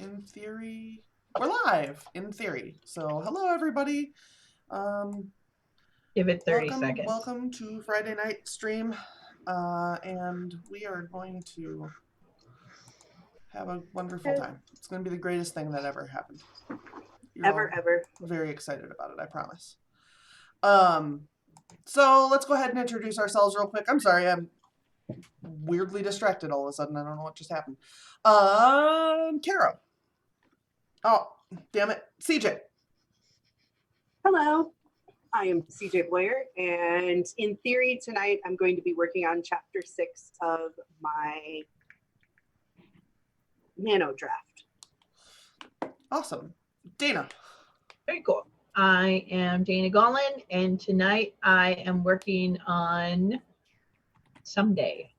in theory, we're live, in theory. So, hello everybody. Give it 30 seconds. Welcome to Friday night stream. And we are going to have a wonderful time. It's going to be the greatest thing that ever happened. Ever. Very excited about it, I promise. So let's go ahead and introduce ourselves real quick. I'm sorry, I'm weirdly distracted all of a sudden. I don't know what just happened. Carrow. Oh, damn it. CJ. Hello, I am CJ Boyer, and in theory tonight I'm going to be working on chapter 6 of my nano draft. Awesome. Dana. Very cool. I am Dana Gollin, and tonight I am working on Someday.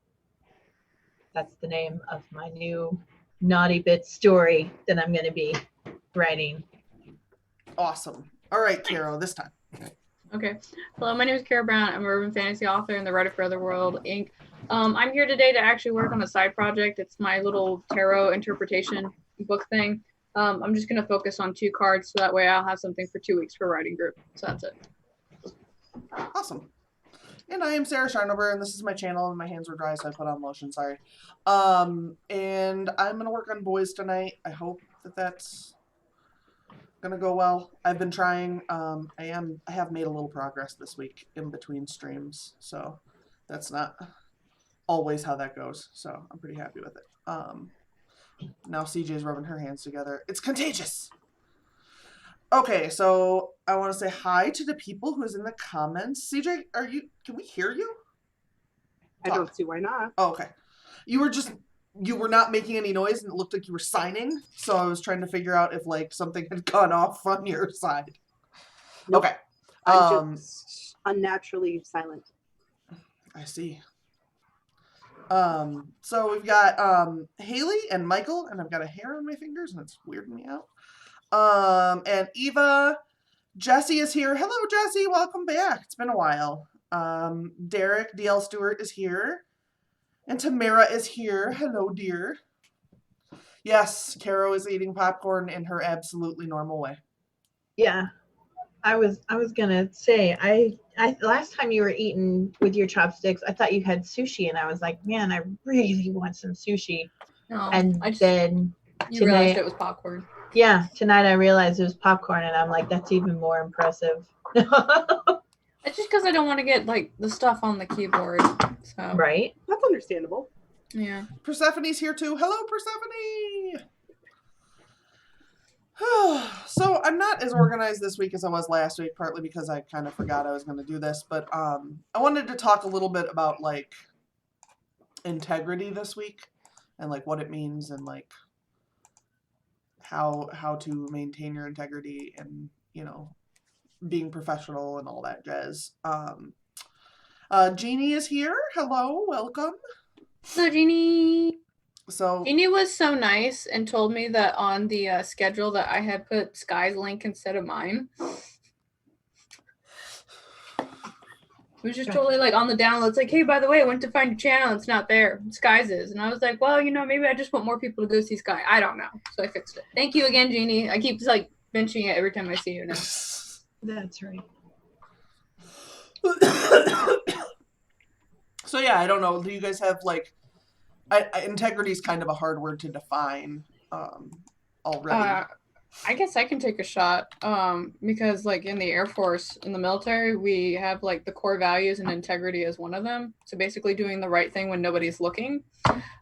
That's the name of my new Naughty Bit story that I'm going to be writing. Awesome. All right, Carrow, this time. Okay. Hello, my name is Carrow Brown. I'm a urban fantasy author and the writer for Otherworld, Inc. I'm here today to actually work on a side project. It's my little tarot interpretation book thing. I'm just going to focus on 2 cards, so that way I'll have something for 2 weeks for writing group. So that's it. Awesome. And I am Sarah Sharnover, and this is my channel, and my hands were dry, so I put on lotion, sorry. And I'm going to work on boys tonight. I hope that that's going to go well. I've been trying. I have made a little progress this week in between streams, so that's not always how that goes, so I'm pretty happy with it. Now CJ's rubbing her hands together. It's contagious! Okay, so I want to say hi to the people who's in the comments. CJ, can we hear you? I don't see why not. Oh, okay. You were not making any noise, and it looked like you were signing, so I was trying to figure out if, like, something had gone off on your side. Nope. Okay. I'm just unnaturally silent. I see. So we've got Haley and Michael, and I've got a hair on my fingers, and it's weirding me out. And Eva, Jesse is here. Hello, Jesse. Welcome back. It's been a while. Derek, DL Stewart is here. And Tamara is here. Hello, dear. Yes, Carrow is eating popcorn in her absolutely normal way. Yeah. I was gonna say, I last time you were eating with your chopsticks, I thought you had sushi, and I was like, man, I really want some sushi. No, and then you realized it was popcorn. Yeah, tonight I realized it was popcorn, and I'm like, that's even more impressive. It's just because I don't want to get like the stuff on the keyboard. So. Right? That's understandable. Yeah. Persephone's here too. Hello, Persephone! So I'm not as organized this week as I was last week, partly because I kind of forgot I was going to do this, but I wanted to talk a little bit about, like, integrity this week, and, like, what it means, and, like, how to maintain your integrity, and, you know, being professional and all that jazz. Jeannie is here. Hello, welcome. Hello, Jeannie. So Jeannie was so nice and told me that on the schedule that I had put Sky's link instead of mine. It was just totally like on the download. It's like, hey, by the way, I went to find your channel. It's not there. Sky's is. And I was like, well, you know, maybe I just want more people to go see Sky. I don't know. So I fixed it. Thank you again, Jeannie. I keep like mentioning it every time I see you now. That's right. So yeah, I don't know. Do you guys have like... integrity is kind of a hard word to define already. I guess I can take a shot because like in the Air Force, in the military, we have like the core values and integrity as one of them. So basically doing the right thing when nobody's looking.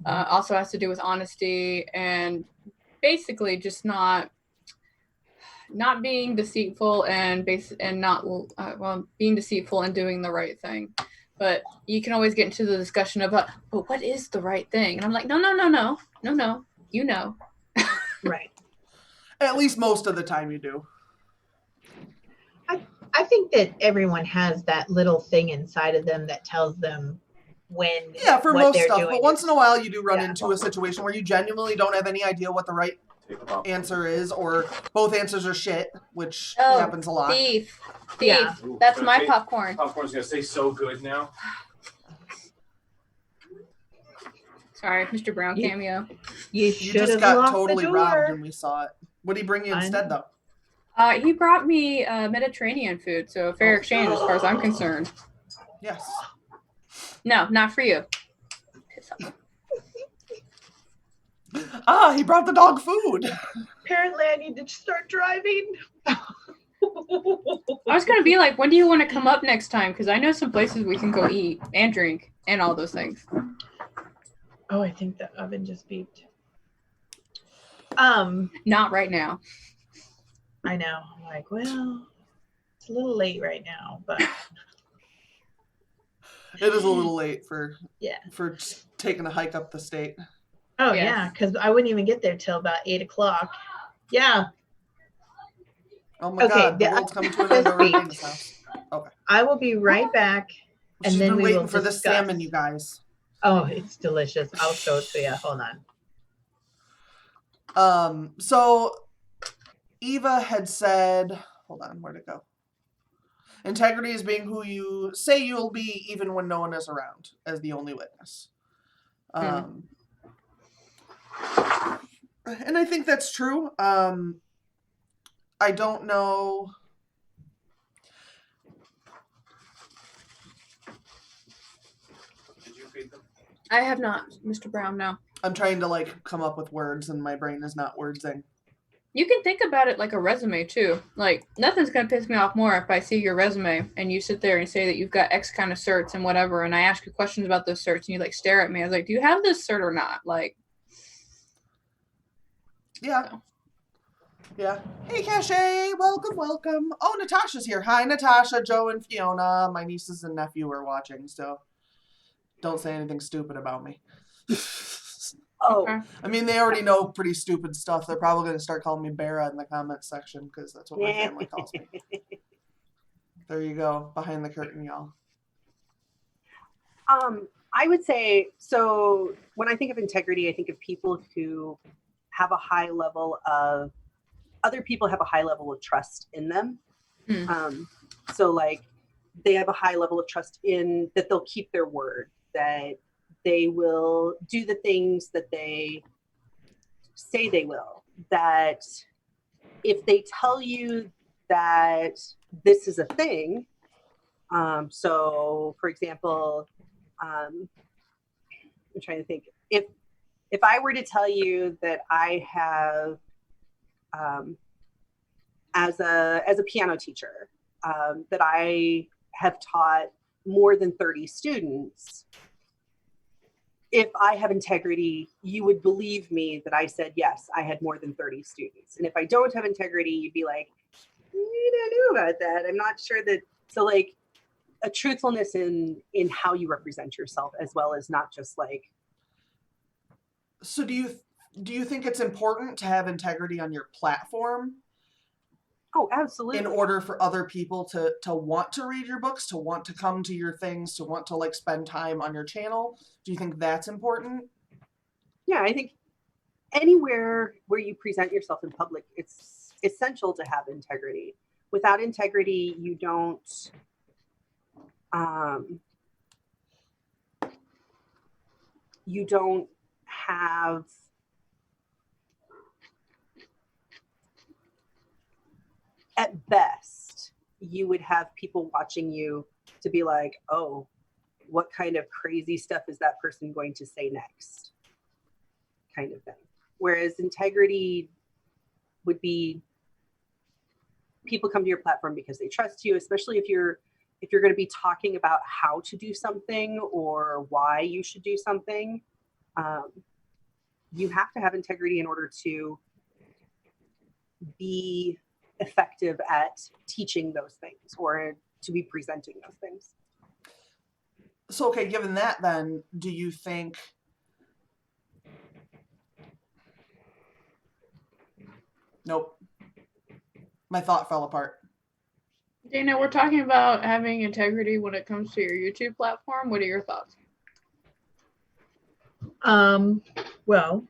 Also has to do with honesty and basically just not being deceitful and being deceitful and doing the right thing. But you can always get into the discussion about, but what is the right thing? And I'm like, no, you know. Right. At least most of the time you do. I think that everyone has that little thing inside of them that tells them when for what most they're stuff. doing But once in a while you do run Yeah. into a situation where you genuinely don't have any idea what the right answer is, or both answers are shit, which happens a lot. Thief. Yeah. Ooh, That's my popcorn. Popcorn's gonna stay so good now. Sorry, Mr. Brown You- cameo. You You should just have got locked totally the robbed door. when we saw it. What did he bring you I instead, know. though? He brought me Mediterranean food, so a fair Oh. exchange as far as I'm concerned. Yes. No, not for you. Piss off. Ah, he brought the dog food. Apparently, I need to start driving. I was gonna be like, when do you want to come up next time? Because I know some places we can go eat and drink and all those things. Oh, I think the oven just beeped. Not right now. I know. I'm like, well, it's a little late right now, but It is a little late for yeah. for taking a hike up the state. Oh Yes. yeah, because I wouldn't even get there till about 8 o'clock. Yeah. Oh my Okay, God, the the world's coming to an oven end over at beeped. Dana's house. Okay. I will be right back. And She's then been we waiting will for this discuss. salmon, you guys. Oh, it's delicious. I'll show it to you. Hold on. So Eva had said, hold on, where'd it go? Integrity is being who you say you'll be even when no one is around as the only witness. And I think that's true. I don't know. Did you feed them? I have not, Mr. Brown, no. I'm trying to like come up with words and my brain is not wordsing. You can think about it like a resume too. Like, nothing's gonna piss me off more if I see your resume and you sit there and say that you've got X kind of certs and whatever, and I ask you questions about those certs and you like stare at me. I was like, do you have this cert or not? Like, Yeah. Yeah. Hey, Cache. Welcome, welcome. Oh, Natasha's here. Hi, Natasha, Joe, and Fiona. My nieces and nephew are watching, so don't say anything stupid about me. Oh, okay. I mean, they already know pretty stupid stuff. They're probably going to start calling me Bera in the comments section because that's what my family calls me. There you go. Behind the curtain, y'all. I would say, so when I think of integrity, I think of people who have a high level of, other people have a high level of trust in them. So like they have a high level of trust in that they'll keep their word, that they will do the things that they say they will, that if they tell you that this is a thing, so for example, I'm trying to think, if I were to tell you that I have, as a piano teacher, that I have taught more than 30 students, if I have integrity, you would believe me that I said, yes, I had more than 30 students. And if I don't have integrity, you'd be like, I don't know about that. I'm not sure that, so like a truthfulness in how you represent yourself, as well as not just like. So do you think it's important to have integrity on your platform? Oh, absolutely. In order for other people to want to read your books, to want to come to your things, to want to like spend time on your channel? Do you think that's important? Yeah, I think anywhere where you present yourself in public, it's essential to have integrity. Without integrity, you don't have at best, you would have people watching you to be like, oh, what kind of crazy stuff is that person going to say next? Kind of thing. Whereas integrity would be people come to your platform because they trust you, especially if you're going to be talking about how to do something or why you should do something. You have to have integrity in order to be effective at teaching those things or to be presenting those things. So, okay, given that then, do you think nope. My thought fell apart. Dana, we're talking about having integrity when it comes to your YouTube platform. What are your thoughts? Well,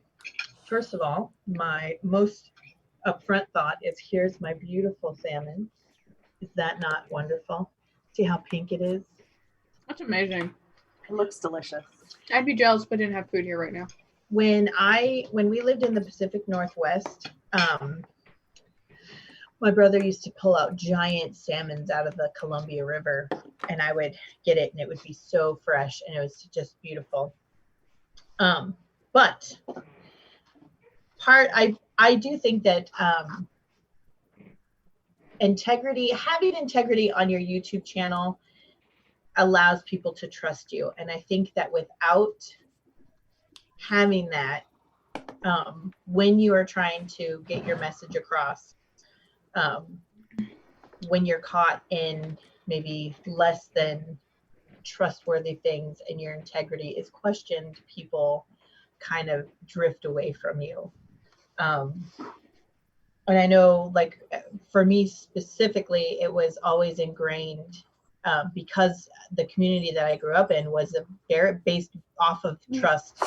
first of all, my most upfront thought is here's my beautiful salmon. Is that not wonderful? See how pink it is? That's amazing. It looks delicious. I'd be jealous if I didn't have food here right now. When we lived in the Pacific Northwest, my brother used to pull out giant salmons out of the Columbia River, and I would get it, and it would be so fresh, and it was just beautiful. But I do think that having integrity on your YouTube channel allows people to trust you. And I think that without having that, when you are trying to get your message across, when you're caught in maybe less than trustworthy things and your integrity is questioned, people kind of drift away from you. And I know, like, for me specifically, it was always ingrained because the community that I grew up in was based off of trust,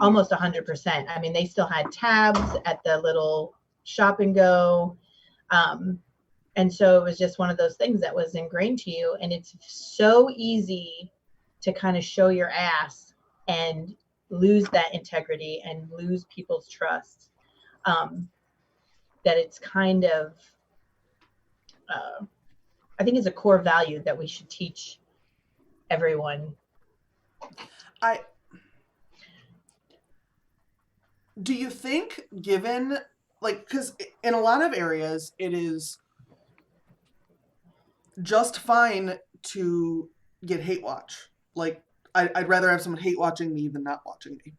almost 100%. I mean, they still had tabs at the little shop and go. And so it was just one of those things that was ingrained to you. And it's so easy to kind of show your ass and lose that integrity and lose people's trust. That it's kind of, I think it's a core value that we should teach everyone. Do you think, given, like, because in a lot of areas, it is just fine to get hate watch. Like, I'd rather have someone hate watching me than not watching me.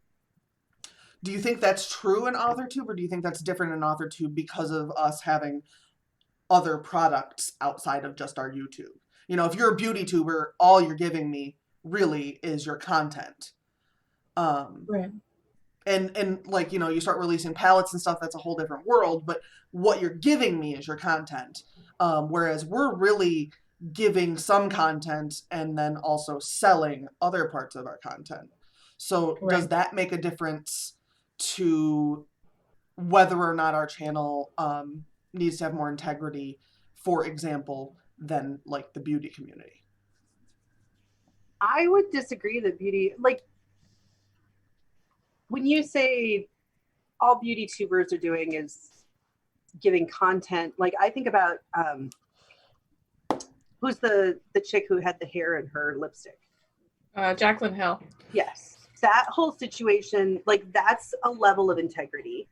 Do you think that's true in AuthorTube, or do you think that's different in AuthorTube because of us having other products outside of just our YouTube? You know, if you're a beauty tuber, all you're giving me really is your content. Right. And like, you know, you start releasing palettes and stuff, that's a whole different world, but what you're giving me is your content. Whereas we're really giving some content and then also selling other parts of our content. So does that make a difference to whether or not our channel needs to have more integrity, for example, than like the beauty community? I would disagree that beauty, like, when you say all beauty tubers are doing is giving content, like, I think about who's the chick who had the hair in her lipstick? Jaclyn Hill. Yes. That whole situation, like, that's a level of integrity.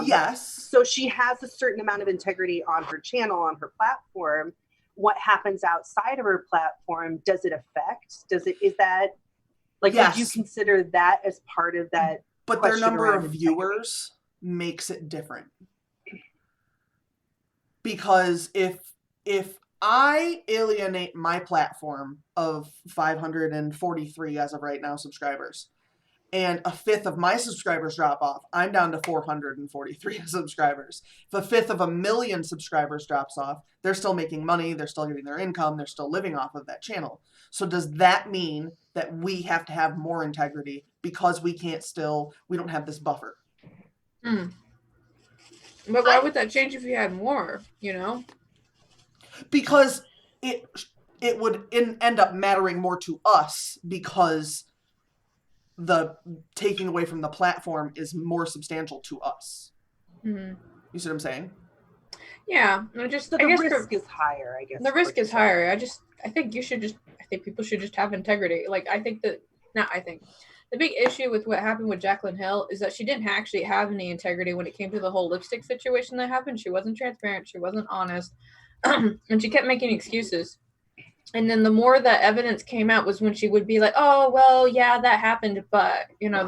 Yes. So she has a certain amount of integrity on her channel, on her platform. What happens outside of her platform, does it affect? Is that, like, yes. Would you consider that as part of that? But their number of viewers makes it different. Because if I alienate my platform of 543 as of right now subscribers, and a fifth of my subscribers drop off, I'm down to 443 subscribers. If a fifth of 1 million subscribers drops off, they're still making money, they're still getting their income, they're still living off of that channel. So does that mean that we have to have more integrity because we don't have this buffer? But why would that change if you had more, you know? Because it would end up mattering more to us because the taking away from the platform is more substantial to us. Mm-hmm. You see what I'm saying? Yeah. So the risk is higher, I guess. The risk is higher. I think people should just have integrity. Like, the big issue with what happened with Jaclyn Hill is that she didn't actually have any integrity when it came to the whole lipstick situation that happened. She wasn't transparent. She wasn't honest. And she kept making excuses. And then the more that evidence came out was when she would be like, oh, well, yeah, that happened. But, you know,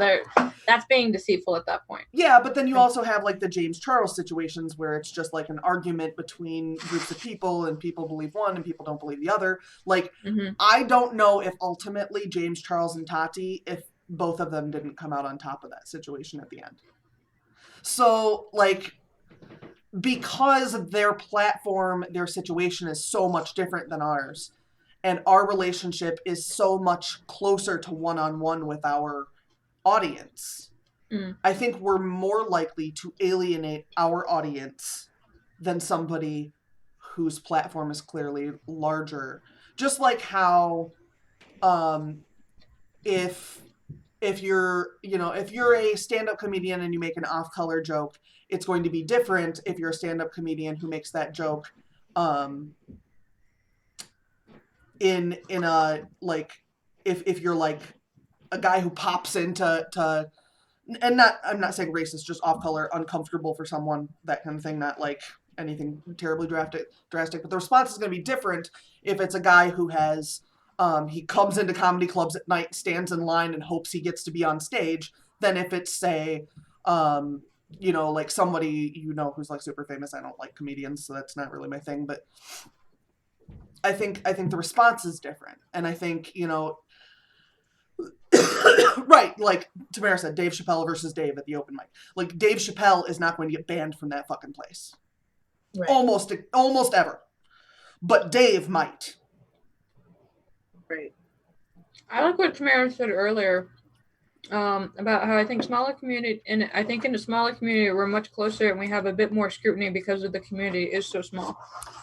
that's being deceitful at that point. Yeah, but then you also have like the James Charles situations where it's just like an argument between groups of people and people believe one and people don't believe the other. Like, I don't know if ultimately James Charles and Tati, if both of them didn't come out on top of that situation at the end. So, like, because their platform, their situation is so much different than ours, and our relationship is so much closer to one-on-one with our audience, I think we're more likely to alienate our audience than somebody whose platform is clearly larger. Just like how if if you're a stand-up comedian and you make an off-color joke, it's going to be different if you're a stand-up comedian who makes that joke in a like if you're like a guy who pops into and I'm not saying racist, just off-color, uncomfortable for someone, that kind of thing, not like anything terribly drastic, but the response is going to be different if it's a guy who has he comes into comedy clubs at night, stands in line, and hopes he gets to be on stage, than if it's, say, like somebody who's like super famous. I don't like comedians, so that's not really my thing, but I think the response is different, and I think right, like Tamara said, Dave Chappelle versus Dave at the open mic. Like, Dave Chappelle is not going to get banned from that fucking place. Right. Almost ever. But Dave might. Right. I like what Tamara said earlier about how I think smaller community, and I think in the smaller community we're much closer and we have a bit more scrutiny because of the community is so small.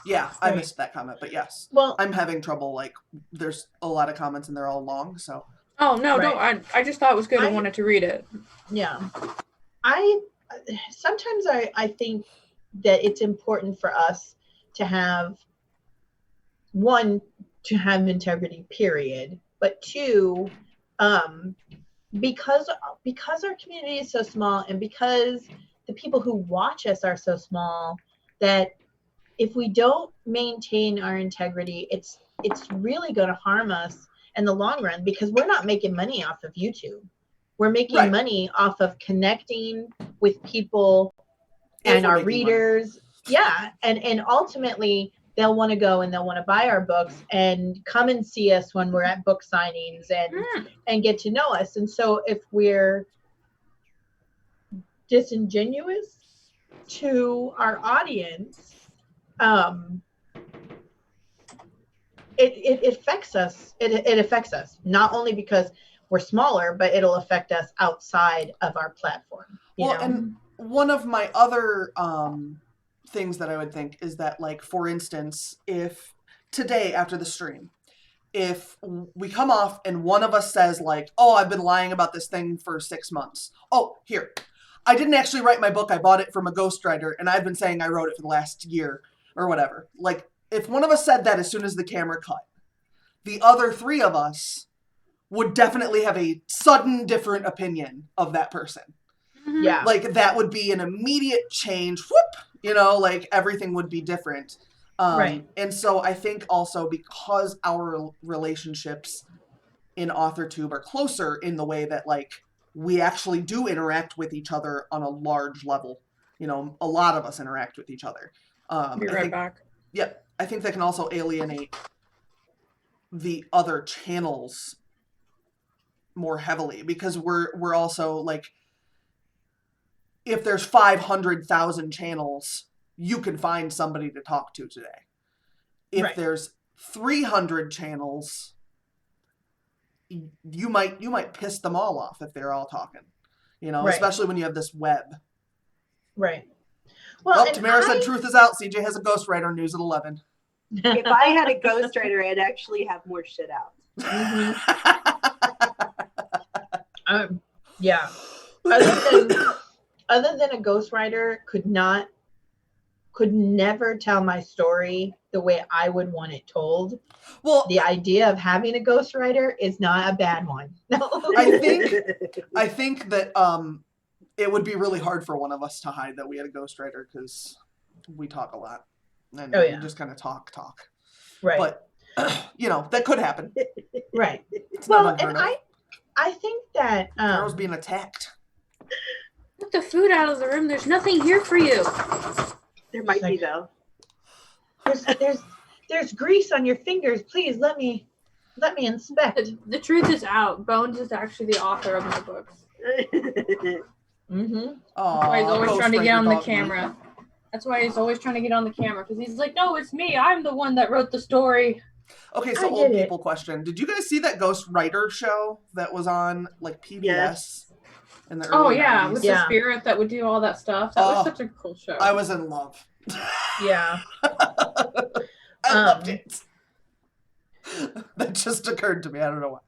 Yeah, I Right. missed that comment, but yes. Well, I'm having trouble, like, there's a lot of comments and they're all long, so. Oh, no, Right. no, I just thought it was good. I I- wanted to read it. yeah. Sometimes I think that it's important for us to have, one, to have integrity, period, but two, because our community is so small and because the people who watch us are so small, that if we don't maintain our integrity, it's really going to harm us in the long run, because we're not making money off of YouTube. We're making Right. money off of connecting with people If and we're our making money. readers. Yeah. And ultimately they'll want to go and they'll want to buy our books and come and see us when we're at book signings and get to know us. And so if we're disingenuous to our audience, it affects us. It affects us, not only because we're smaller, but it'll affect us outside of our platform. You know? And one of my other things that I would think is that, like, for instance, if today after the stream, if we come off and one of us says, like, oh, I've been lying about this thing for 6 months. Oh, here, I didn't actually write my book. I bought it from a ghostwriter, and I've been saying I wrote it for the last year or whatever. Like, if one of us said that as soon as the camera cut, the other three of us would definitely have a sudden different opinion of that person. Yeah. Like, that would be an immediate change. Whoop! Like, everything would be different. Right. And so I think also because our relationships in AuthorTube are closer in the way that, like, we actually do interact with each other on a large level. A lot of us interact with each other. Be right back. Yep. I think that can also alienate the other channels more heavily, because we're also, like, if there's 500,000 channels, you can find somebody to talk to today. If Right. there's 300 channels, you might piss them all off if they're all talking. Right. Especially when you have this web. Right. Well, and Tamara said truth is out. CJ has a ghostwriter, news at 11. If I had a ghostwriter, I'd actually have more shit out. Yeah. Other than a ghostwriter could never tell my story the way I would want it told. Well, The idea of having a ghostwriter is not a bad one. I think that it would be really hard for one of us to hide that we had a ghostwriter, because we talk a lot. And Oh, yeah. we just kind of talk. Right. But, that could happen. Right. It's Well, not unheard and of. I think that Carrow's being attacked. Get the food out of the room. There's nothing here for you. There might be, though. there's grease on your fingers. Please let me inspect. The truth is out. Bones is actually the author of my books. Mm-hmm. That's why he's always trying to get ghostwriter on the dog camera. That's why he's always trying to get on the camera, because he's like, no, it's me. I'm the one that wrote the story. Okay, so I old did it. people question. Did you guys see that Ghostwriter show that was on, like, PBS Yes. in the Oh, early yeah, 90s? with Yeah. the spirit that would do all that stuff. That Oh. was such a cool show. I was in love. Yeah. I loved it. That just occurred to me. I don't know why.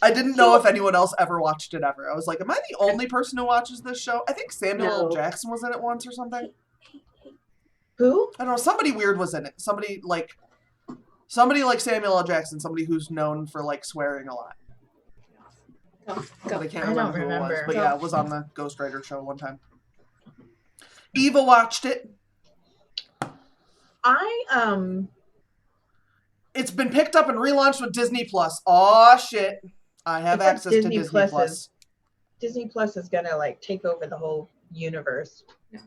I didn't know if anyone else ever watched it ever. I was like, am I the only person who watches this show? I think Samuel L. No. Jackson was in it once or something. Who? I don't know. Somebody weird was in it. Somebody like Samuel L. Jackson, somebody who's known for like swearing a lot. Go. But I can't I don't remember who it was. remember. But yeah, it was on the Ghost Rider show one time. Eva watched it. It's been picked up and relaunched with Disney Plus. Aw, shit. I have It's like access to Disney Plus Plus. Disney Plus is gonna like take over the whole universe. Yeah.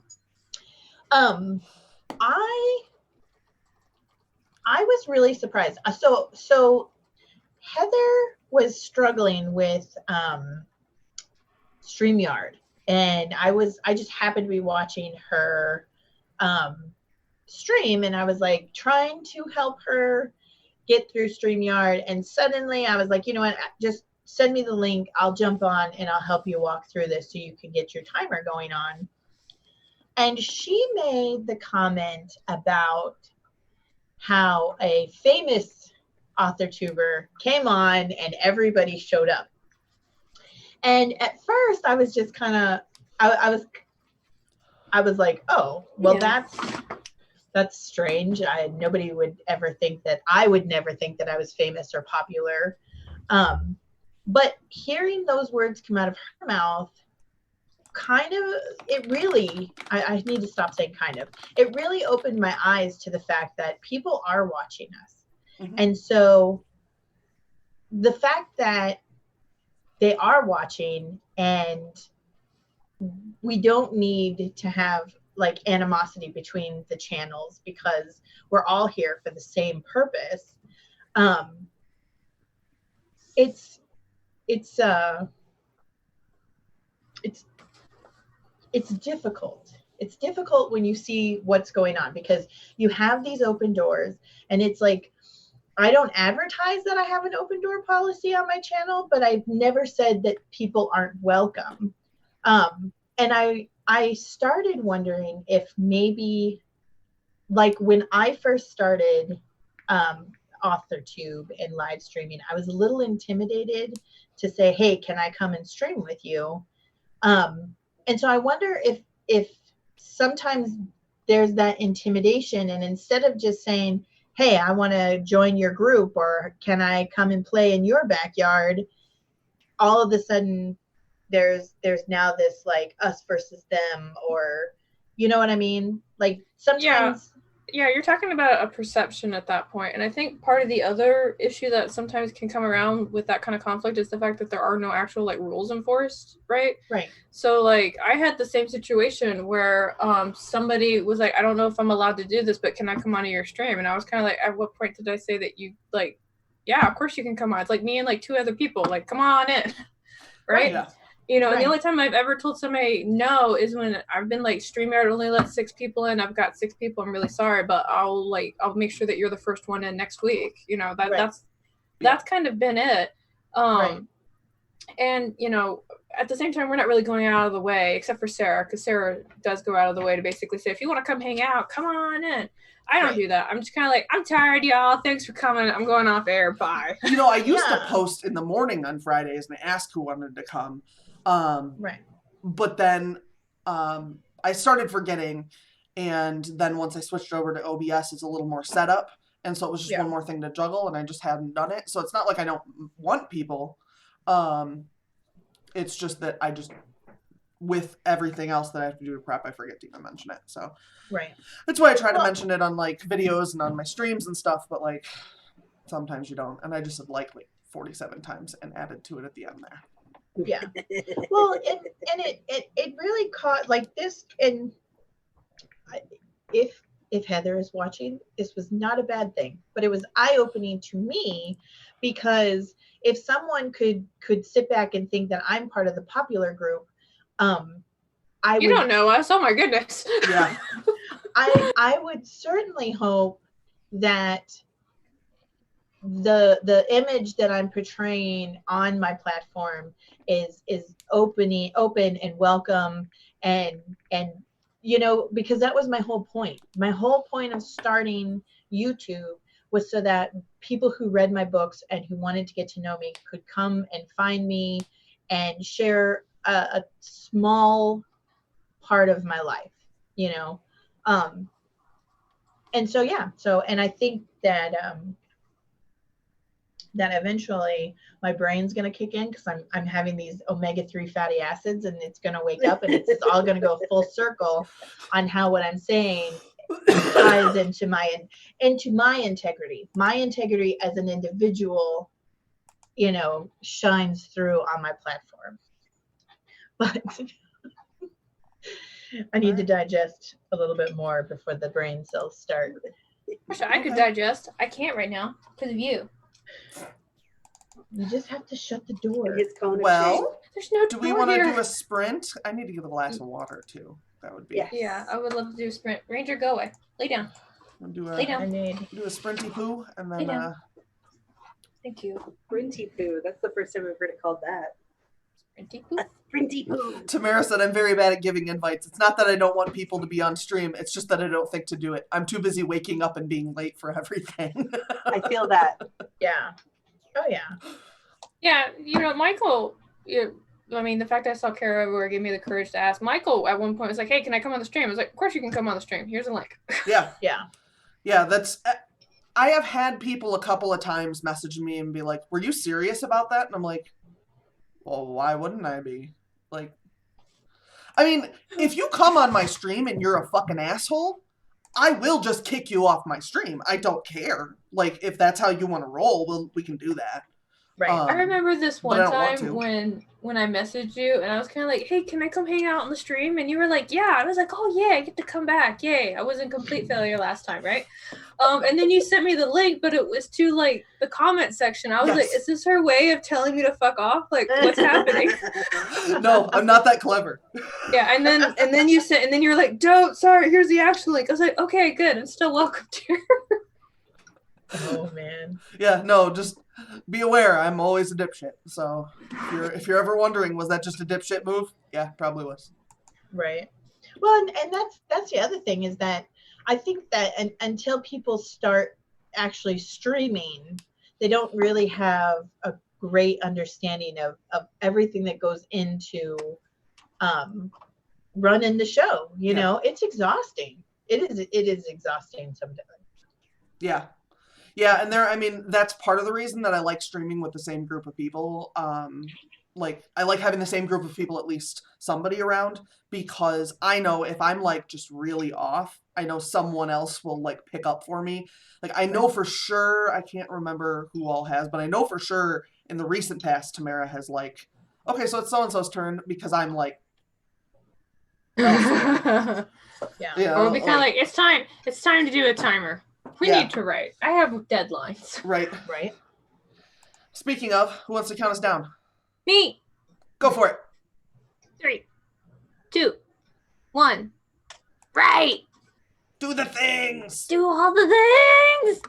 I was really surprised. So Heather was struggling with StreamYard, and I just happened to be watching her stream, and I was like trying to help her get through StreamYard, and suddenly I was like, you know what, just send me the link, I'll jump on and I'll help you walk through this so you can get your timer going on. And she made the comment about how a famous author tuber came on and everybody showed up. And at first I was just kind of, I was like, oh, well, Yeah. that's strange. Nobody would ever think that, I would never think that I was famous or popular. But hearing those words come out of her mouth, kind of, it really, I need to stop saying kind of, it really opened my eyes to the fact that people are watching us. Mhm. And so the fact that they are watching, and we don't need to have like animosity between the channels because we're all here for the same purpose. It's difficult. It's difficult when you see what's going on because you have these open doors, and it's like, I don't advertise that I have an open door policy on my channel, but I've never said that people aren't welcome. And I started wondering if maybe, like when I first started AuthorTube and live streaming, I was a little intimidated to say, hey, can I come and stream with you? And so I wonder if sometimes there's that intimidation, and instead of just saying, hey, I want to join your group, or can I come and play in your backyard, all of a sudden there's now this like us versus them, or you know what I mean? Like sometimes. Yeah, you're talking about a perception at that point. And I think part of the other issue that sometimes can come around with that kind of conflict is the fact that there are no actual like rules enforced, right? Right. So like I had the same situation where somebody was like, I don't know if I'm allowed to do this, but can I come onto your stream? And I was kind of like, at what point did I say that you like, yeah, of course you can come on. It's like me and like two other people, like come on in. Right? Yeah. You know, and Right. the only time I've ever told somebody no is when I've been like, StreamYard only let 6 people in. I've got 6 people. I'm really sorry, but I'll make sure that you're the first one in next week. You know, Right. that's kind of been it. Right. And you know, at the same time, we're not really going out of the way, except for Sarah, because Sarah does go out of the way to basically say, if you want to come hang out, come on in. I don't Right. do that. I'm just kind of like, I'm tired, y'all. Thanks for coming. I'm going off air. Bye. You know, I used to Yeah. post in the morning on Fridays and ask who wanted to come. Right. But then I started forgetting, and then once I switched over to OBS, it's a little more setup, and so it was just Yeah. one more thing to juggle, and I just hadn't done it. So it's not like I don't want people. It's just that I just, with everything else that I have to do to prep, I forget to even mention it. So Right. that's why I try to Well- mention it on like videos and on my streams and stuff, but like sometimes you don't. And I just said like 47 times and added to it at the end there. Yeah. Well, and it really caught like this, and if Heather is watching, this was not a bad thing, but it was eye-opening to me, because if someone could sit back and think that I'm part of the popular group, You don't know us. Oh my goodness. Yeah. I would certainly hope that the image that I'm portraying on my platform is open and welcome, and you know, because that was my whole point. My whole point of starting YouTube was so that people who read my books and who wanted to get to know me could come and find me and share a small part of my life, you know. And so yeah, and I think that that eventually my brain's going to kick in because I'm having these omega-3 fatty acids, and it's going to wake up, and it's all going to go full circle on how what I'm saying ties into my integrity. My integrity as an individual, you know, shines through on my platform. But I need to digest a little bit more before the brain cells start. I could digest. I can't right now because of you. You just have to shut the door. His cone of shame. Well, There's no do we door want to here. do a sprint? I need to get a glass of water too. That would be. Yes. Yeah, I would love to do a sprint. Ranger, go away. Lay down. We'll do Lay a down. I need. do a sprinty poo and Lay then down. Thank you. Sprinty poo. That's the first time I've heard it called that. Sprinty poop. A sprinty poo. Tamara said I'm very bad at giving invites. It's not that I don't want people to be on stream. It's just that I don't think to do it. I'm too busy waking up and being late for everything. I feel that. Yeah. Oh yeah. Yeah, you know, Michael, I mean, the fact I saw Carrow everywhere gave me the courage to ask. Michael at one point was like, hey, can I come on the stream? I was like, of course you can come on the stream. Here's a link. Yeah. Yeah. Yeah, that's. I have had people a couple of times message me and be like, "Were you serious about that?" And I'm like, "Well, why wouldn't I be?" Like, I mean, if you come on my stream and you're a fucking asshole, I will just kick you off my stream. I don't care. Like, if that's how you want to roll, we can do that. Right. I remember this but I one don't want time to. when I messaged you and I was kind of like, hey, can I come hang out on the stream? And you were like, yeah. I was like, oh, yeah, I get to come back. Yay. I was in complete failure last time, right? And then you sent me the link, but it was to, like, the comment section. I was Yes. like, is this her way of telling me to fuck off? Like, what's happening? No, I'm not that clever. Yeah, and then you said, and then you're like, don't, sorry, here's the actual link. I was like, okay, good. I'm still welcome to. Oh man. Yeah, no, just be aware. I'm always a dipshit. So if you're ever wondering, was that just a dipshit move? Yeah, probably was. Right. Well, and that's the other thing is that I think that until people start actually streaming, they don't really have a great understanding of everything that goes into running the show. You know, it's exhausting. It is exhausting sometimes. Yeah. Yeah, and I mean, that's part of the reason that I like streaming with the same group of people. Like, I like having the same group of people, at least somebody around, because I know if I'm, like, just really off, I know someone else will, like, pick up for me. Like, I know for sure, I can't remember who all has, but I know for sure in the recent past, Tamara has, like, okay, so it's so-and-so's turn, because I'm, like, Yeah. Yeah. Or we'll be kind of like, it's time to do a timer. We need to write. I have deadlines. Right. Right. Speaking of, who wants to count us down? Me. Go for it. 3, 2, 1. Right. Do the things! Do all the things.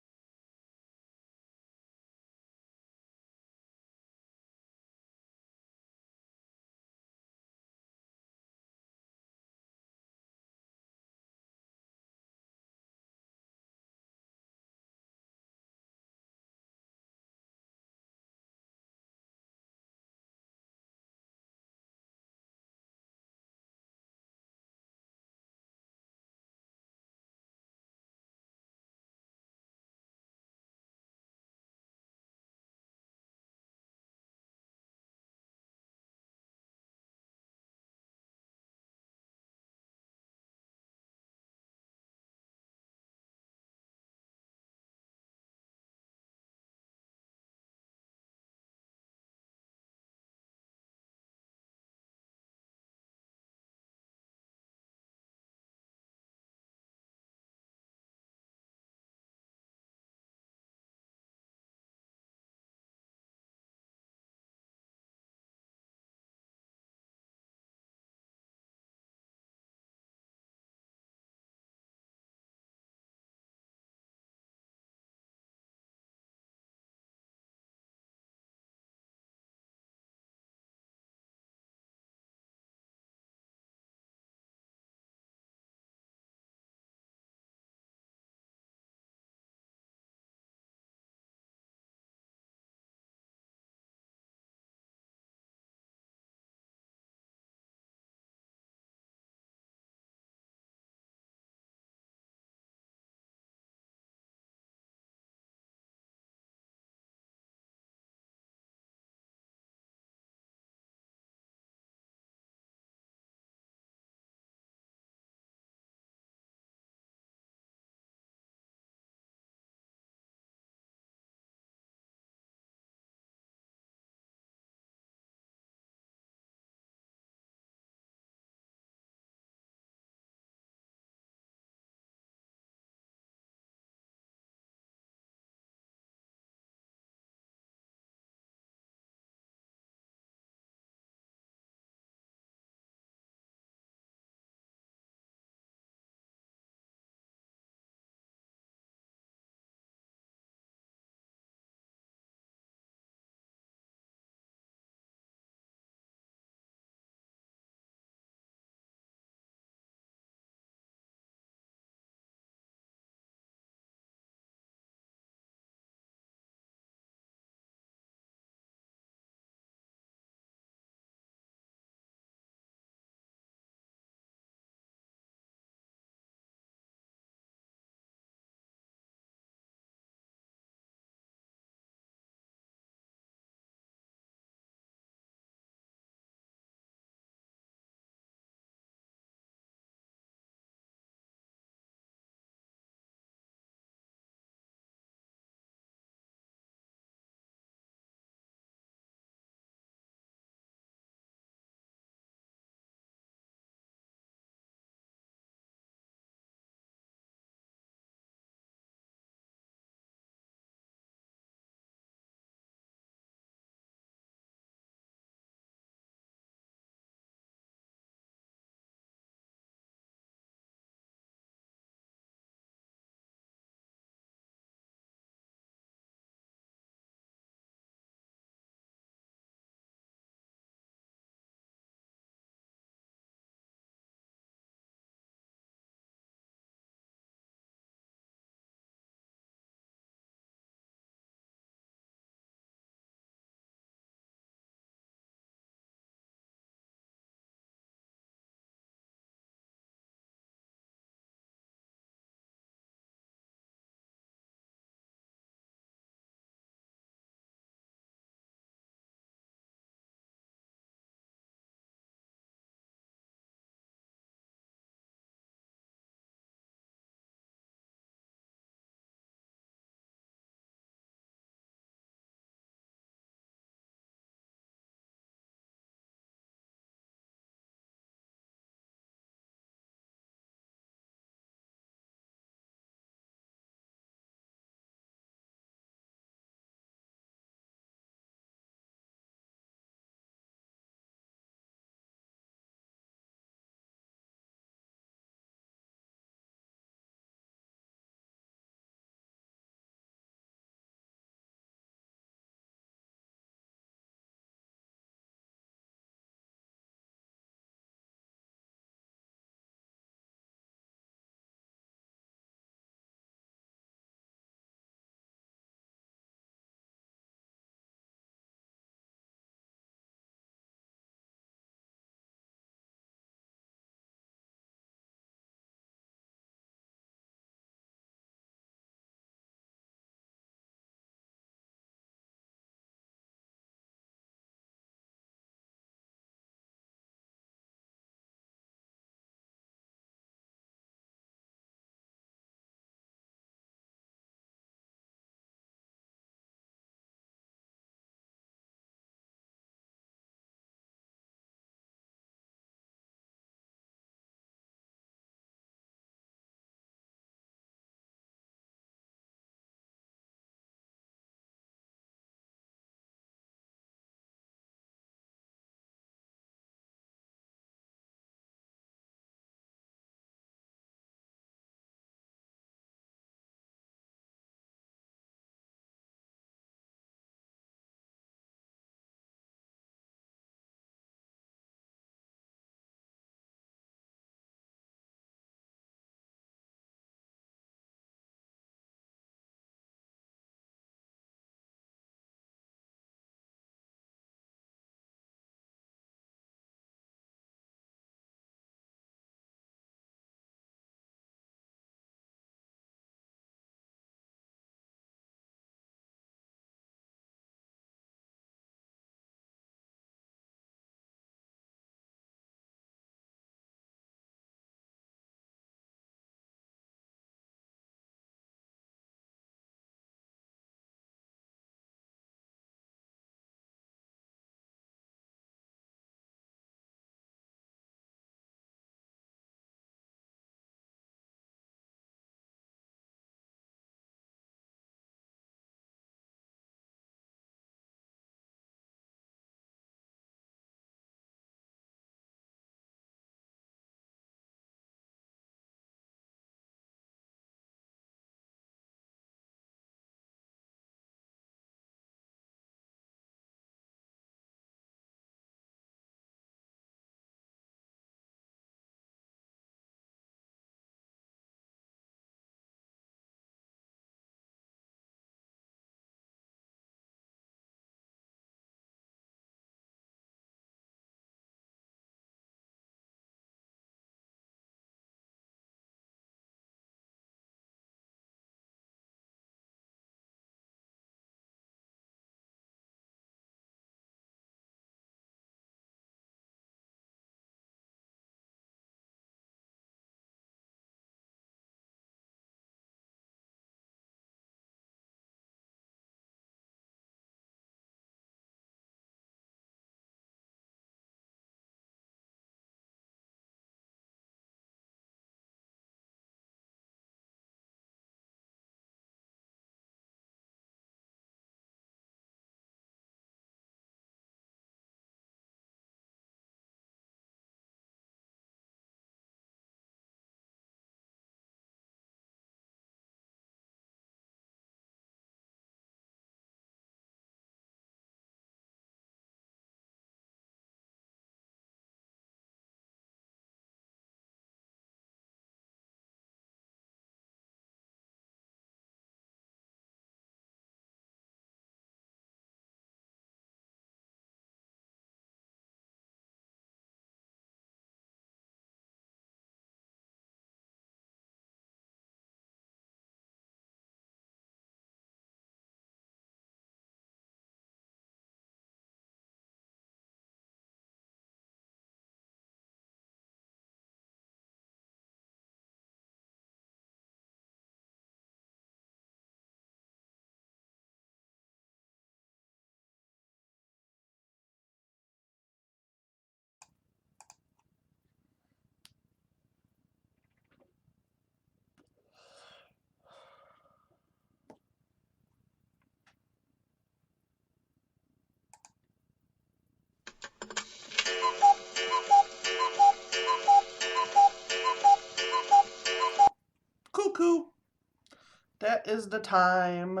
that is the time.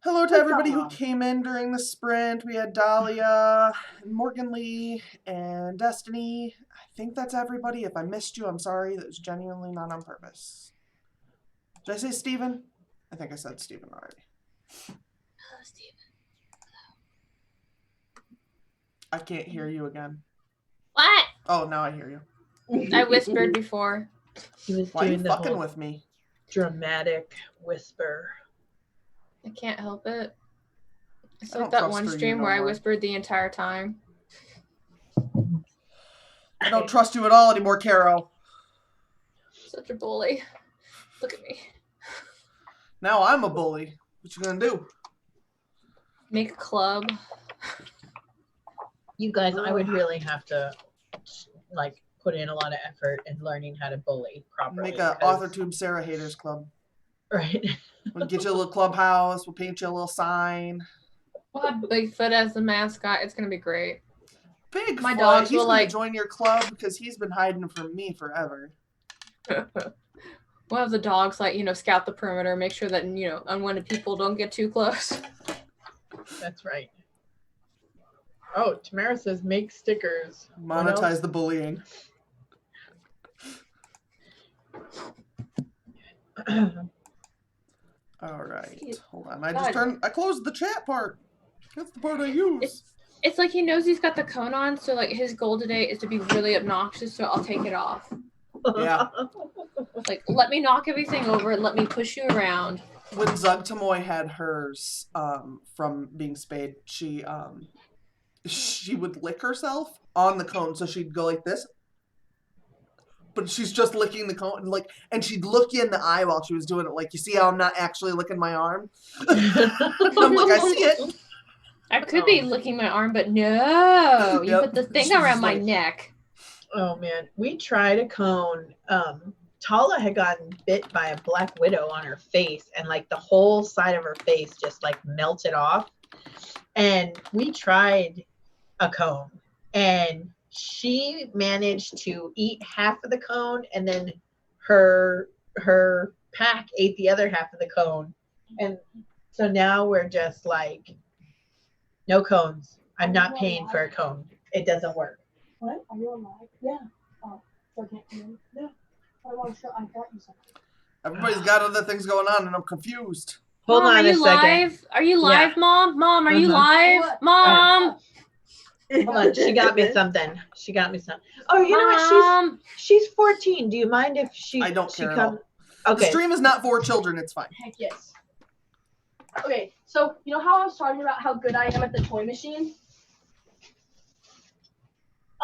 Hello to Hi, everybody who Donna. came in during the sprint. We had Dahlia, and Morgan Lee, and Destiny. I think that's everybody. If I missed you, I'm sorry. That was genuinely not on purpose. Did I say Steven? I think I said Steven already. Hello, Steven. I can't hear you again. What? Oh, now I hear you. I whispered before. He was Why are you doing the fucking whole with me? dramatic whisper. I can't help it. It's I like don't that trust one her, you stream no where I more. whispered the entire time. I don't trust you at all anymore, Carrow. Such a bully. Look at me. Now I'm a bully. What you gonna do? Make a club. You guys, I would really have to like put in a lot of effort in learning how to bully properly. Make a because- AuthorTube Sarah Haters Club. Right. We'll get you a little clubhouse. We'll paint you a little sign. We'll have Bigfoot as the mascot. It's gonna be great. Bigfoot. My dogs he's will, gonna like- join your club because he's been hiding from me forever. We'll have the dogs scout the perimeter, make sure that unwanted people don't get too close. That's right. Oh, Tamara says make stickers. What else? Monetize the bullying. All right. Hold on. I closed the chat part. That's the part I use. It's like he knows he's got the cone on, so like his goal today is to be really obnoxious, so I'll take it off. Yeah. Like, let me knock everything over, let me push you around. When Zug Tamoy had hers from being spayed, she would lick herself on the cone, so she'd go like this. But she's just licking the cone, and she'd look you in the eye while she was doing it. Like, you see how I'm not actually licking my arm? I'm like, I see it. I could be licking my arm, but no, you Yep. put the thing She's around my like- neck. Oh man, we tried a cone. Tala had gotten bit by a black widow on her face, and like the whole side of her face just like melted off. And we tried a cone, and she managed to eat half of the cone, and then her pack ate the other half of the cone. And so now we're just like, no cones. I'm not paying for a cone. It doesn't work. What? Are you alive? Yeah. Oh, so I can't come in? No. I want to show. I got you something. Everybody's got other things going on, and I'm confused. Hold Mom, on are a you second. live? Are you live, Mom? Mom, are you Uh-huh. live? What? Mom! Hold on, she got me something. She got me something. Oh, you know what? Mom! She's 14. Do you mind if she? I don't she care at come- The Okay. stream is not for children. It's fine. Heck yes. Okay, so you know how I was talking about how good I am at the toy machine?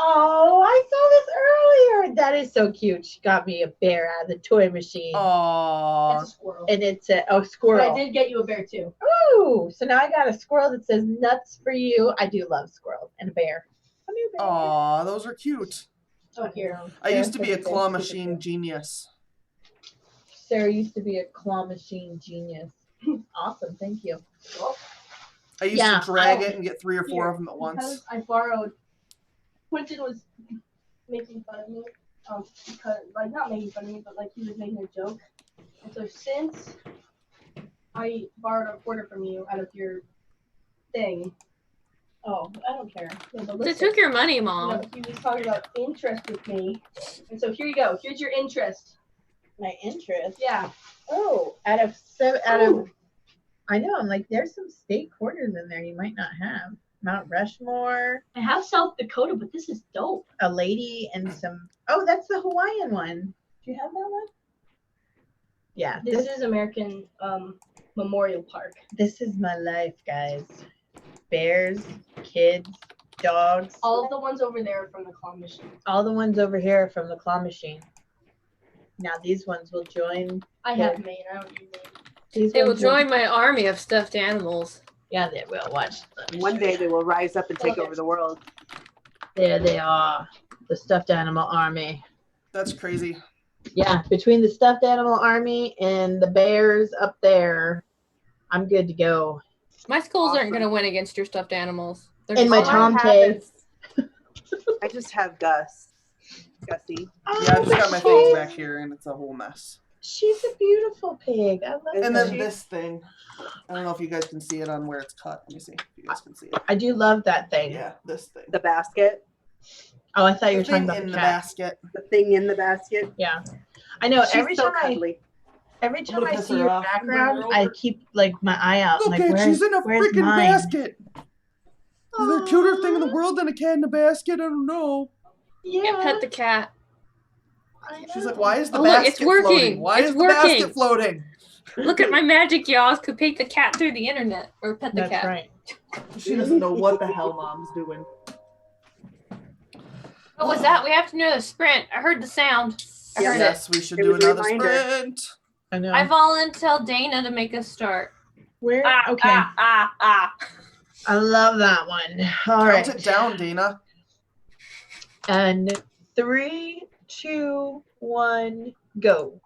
Oh, I saw this earlier. That is so cute. She got me a bear out of the toy machine, Aww. That's a squirrel. and it's a But squirrel. I did get you a bear too. Ooh, so now I got a squirrel that says nuts for you. I do love squirrels and a bear. Come here, bear. Aww, those are cute. Oh, here. I used to be a They're claw super machine cute. genius. Sarah used to be a claw machine genius. Awesome, thank you. I used Yeah, to drag oh, it and get 3 or 4 here, of them at once. Because I borrowed. Quentin was making fun of me. Because, like, not making fun of me, but like he was making a joke. And so since I borrowed a quarter from you out of your thing, Oh, I don't care. yeah, but They listen, took your money, you Mom. know, he was talking about interest with me. And so here you go. Here's your interest. My interest. Yeah. Oh, out of I know. I'm like, there's some state quarters in there you might not have. Mount Rushmore, I have South Dakota, but this is dope. a lady, and some. Oh, that's the Hawaiian one. Do you have that one? Yeah, This is American Memorial Park. this is my life, guys. Bears, kids, dogs. All of the ones over there are from the claw machine. All the ones over here are from the claw machine. Now these ones will join. I have Maine. I don't need Maine. These They will ones will- join my army of stuffed animals. Yeah, they will. Watch. Let me One show day you. they will rise up and take Okay. over the world. There they are. The stuffed animal army. That's crazy. Yeah, between the stuffed animal army and the bears up there, I'm good to go. My skulls aren't Awesome. going to win against your stuffed animals. They're And my just- All I Tom have Tay. is- I just have Gus. Gussie. Yeah, I just got my things back here, and it's a whole mess. She's a beautiful pig. I love And her. then this thing. I don't know if you guys can see it on where it's cut. Let me see if you guys can see it. I do love that thing. Yeah, this thing. The basket, Oh, I thought you The were talking thing about in the the cat. basket. the thing in the basket. Yeah, I know. She's every so time cuddly. every time gonna I piss see her your off. background, Bring her I over. keep like my eye out. Look like, at, she's in a where's freaking mine? basket. Is there a cuter thing in the world than a cat in a basket? I don't know. Yeah, Yeah, pet the cat. I She's like, know. why is the Oh, look, basket it's working. floating? Why It's is the basket working. floating? Look at my magic, y'all. Could take the cat through the internet or pet the That's cat. right. She doesn't know what the hell mom's doing. What was that? We have to know the sprint. I heard the sound. I heard it. Yes, we should It do was a another reminder. sprint. I know. I volunteer Dana to make us start. Where? Ah, Okay. ah. I love that one. All right. Count it down, Dana. And 3, 2, 1, go.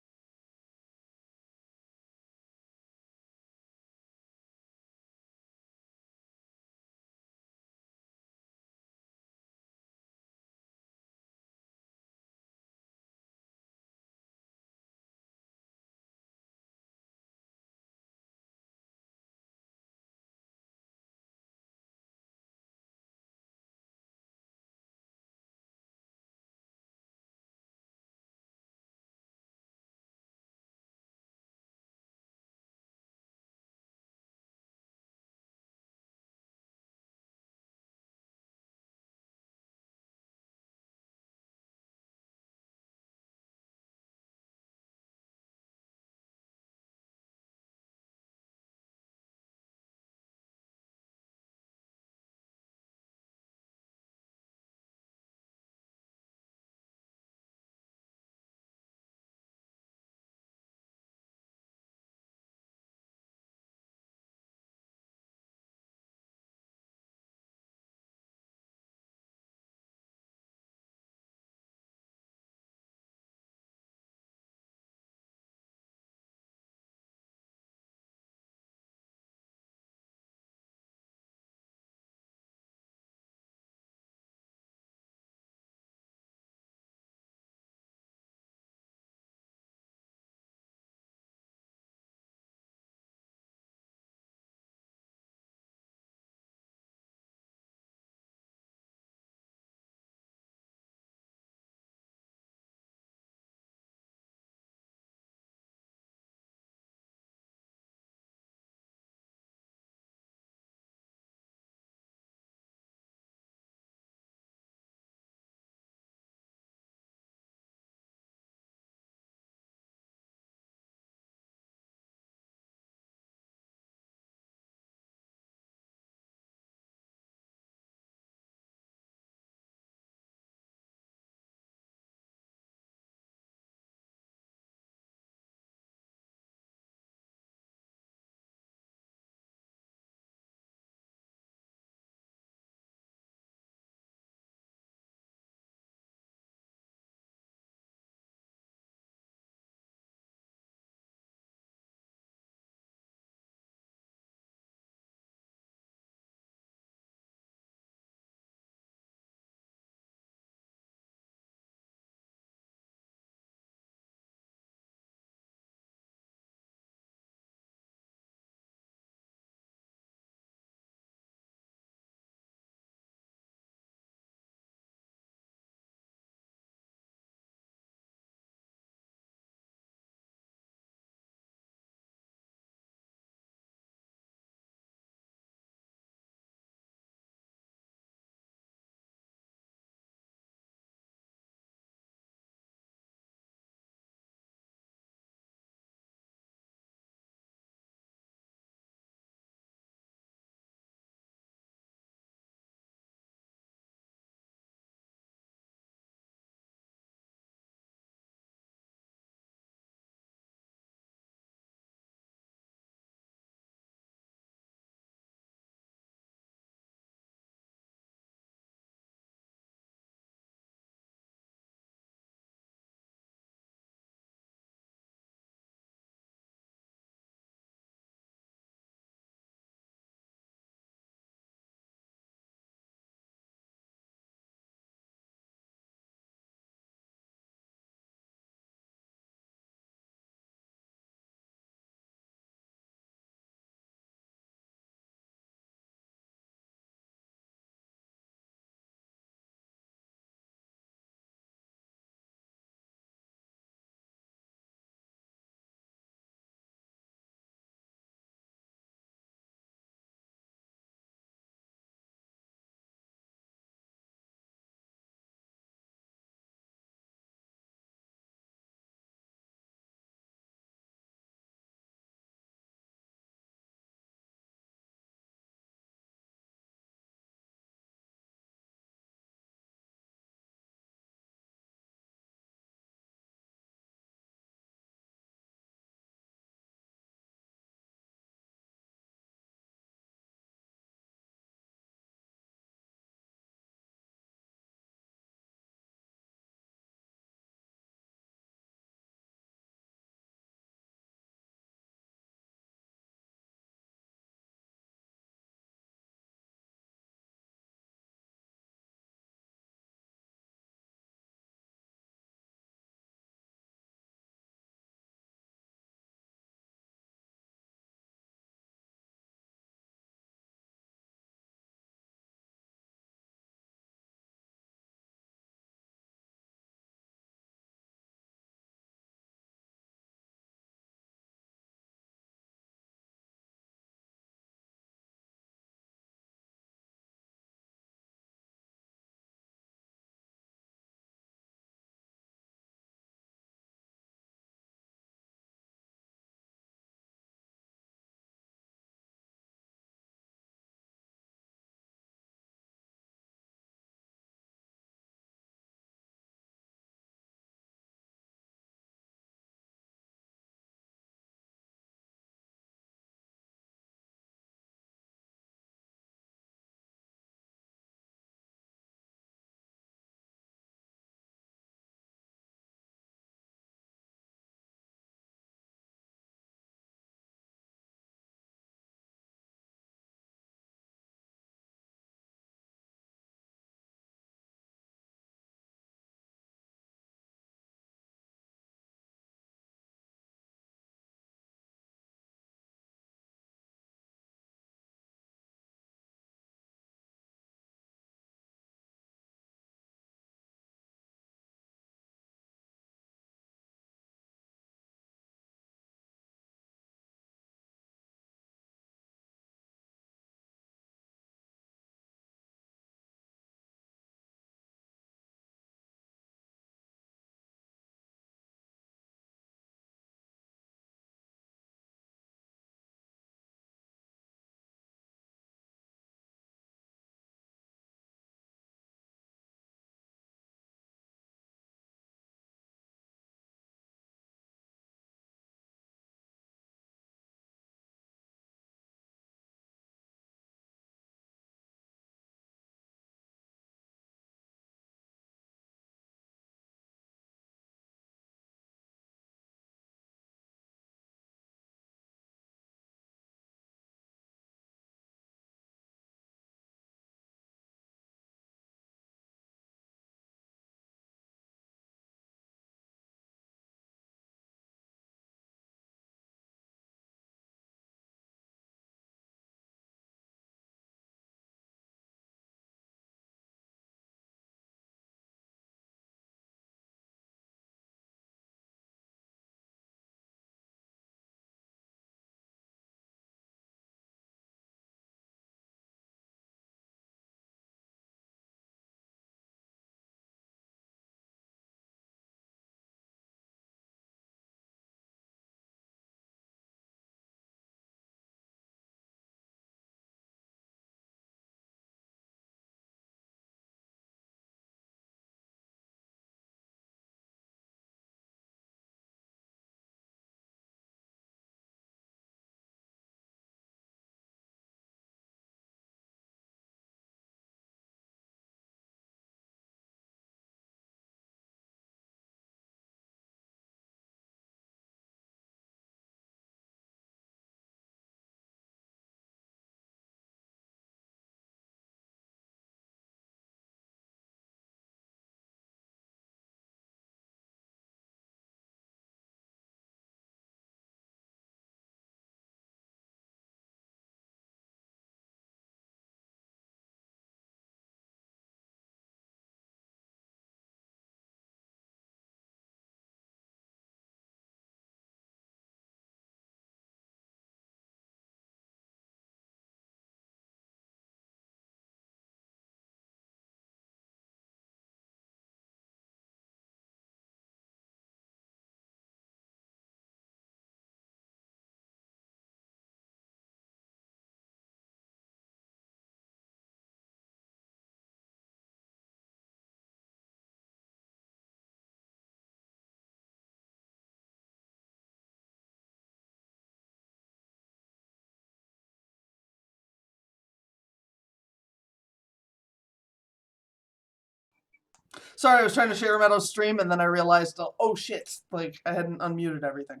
Sorry, I was trying to share Meadow's stream, and then I realized, oh shit, like I hadn't unmuted everything.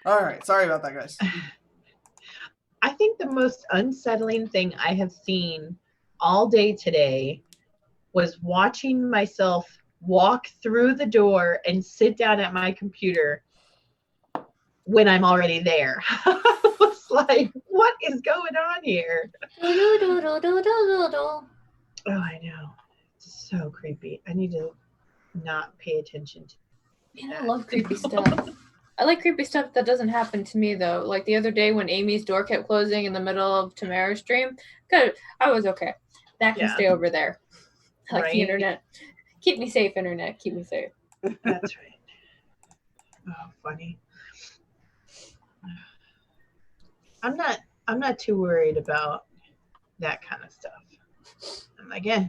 All right, sorry about that, guys. I think the most unsettling thing I have seen all day today was watching myself walk through the door and sit down at my computer when I'm already there. I was like, what is going on here? Oh, I know. It's so creepy. I need to not pay attention to Man, I love creepy stuff. I like creepy stuff that doesn't happen to me though. Like the other day when Amy's door kept closing in the middle of Tamara's stream. Good. I was okay. That can stay over there. Like the internet. Keep me safe, internet. Keep me safe. That's right. Oh, funny. I'm not too worried about that kind of stuff. I'm like, yeah,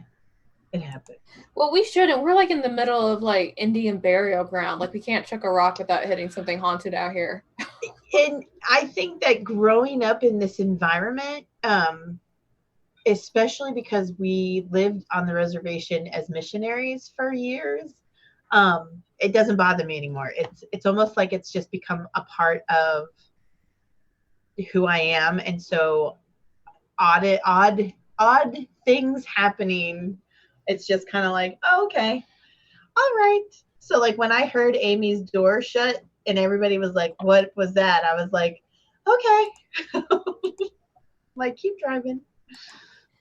it happened. Well, we shouldn't. We're like in the middle of like Indian burial ground. Like we can't chuck a rock without hitting something haunted out here. And I think that growing up in this environment, especially because we lived on the reservation as missionaries for years, it doesn't bother me anymore. It's almost like it's just become a part of who I am, and so odd things happening. It's just kind of like, oh, okay, all right. So like when I heard Amy's door shut and everybody was like, what was that? I was like, okay. Like, keep driving.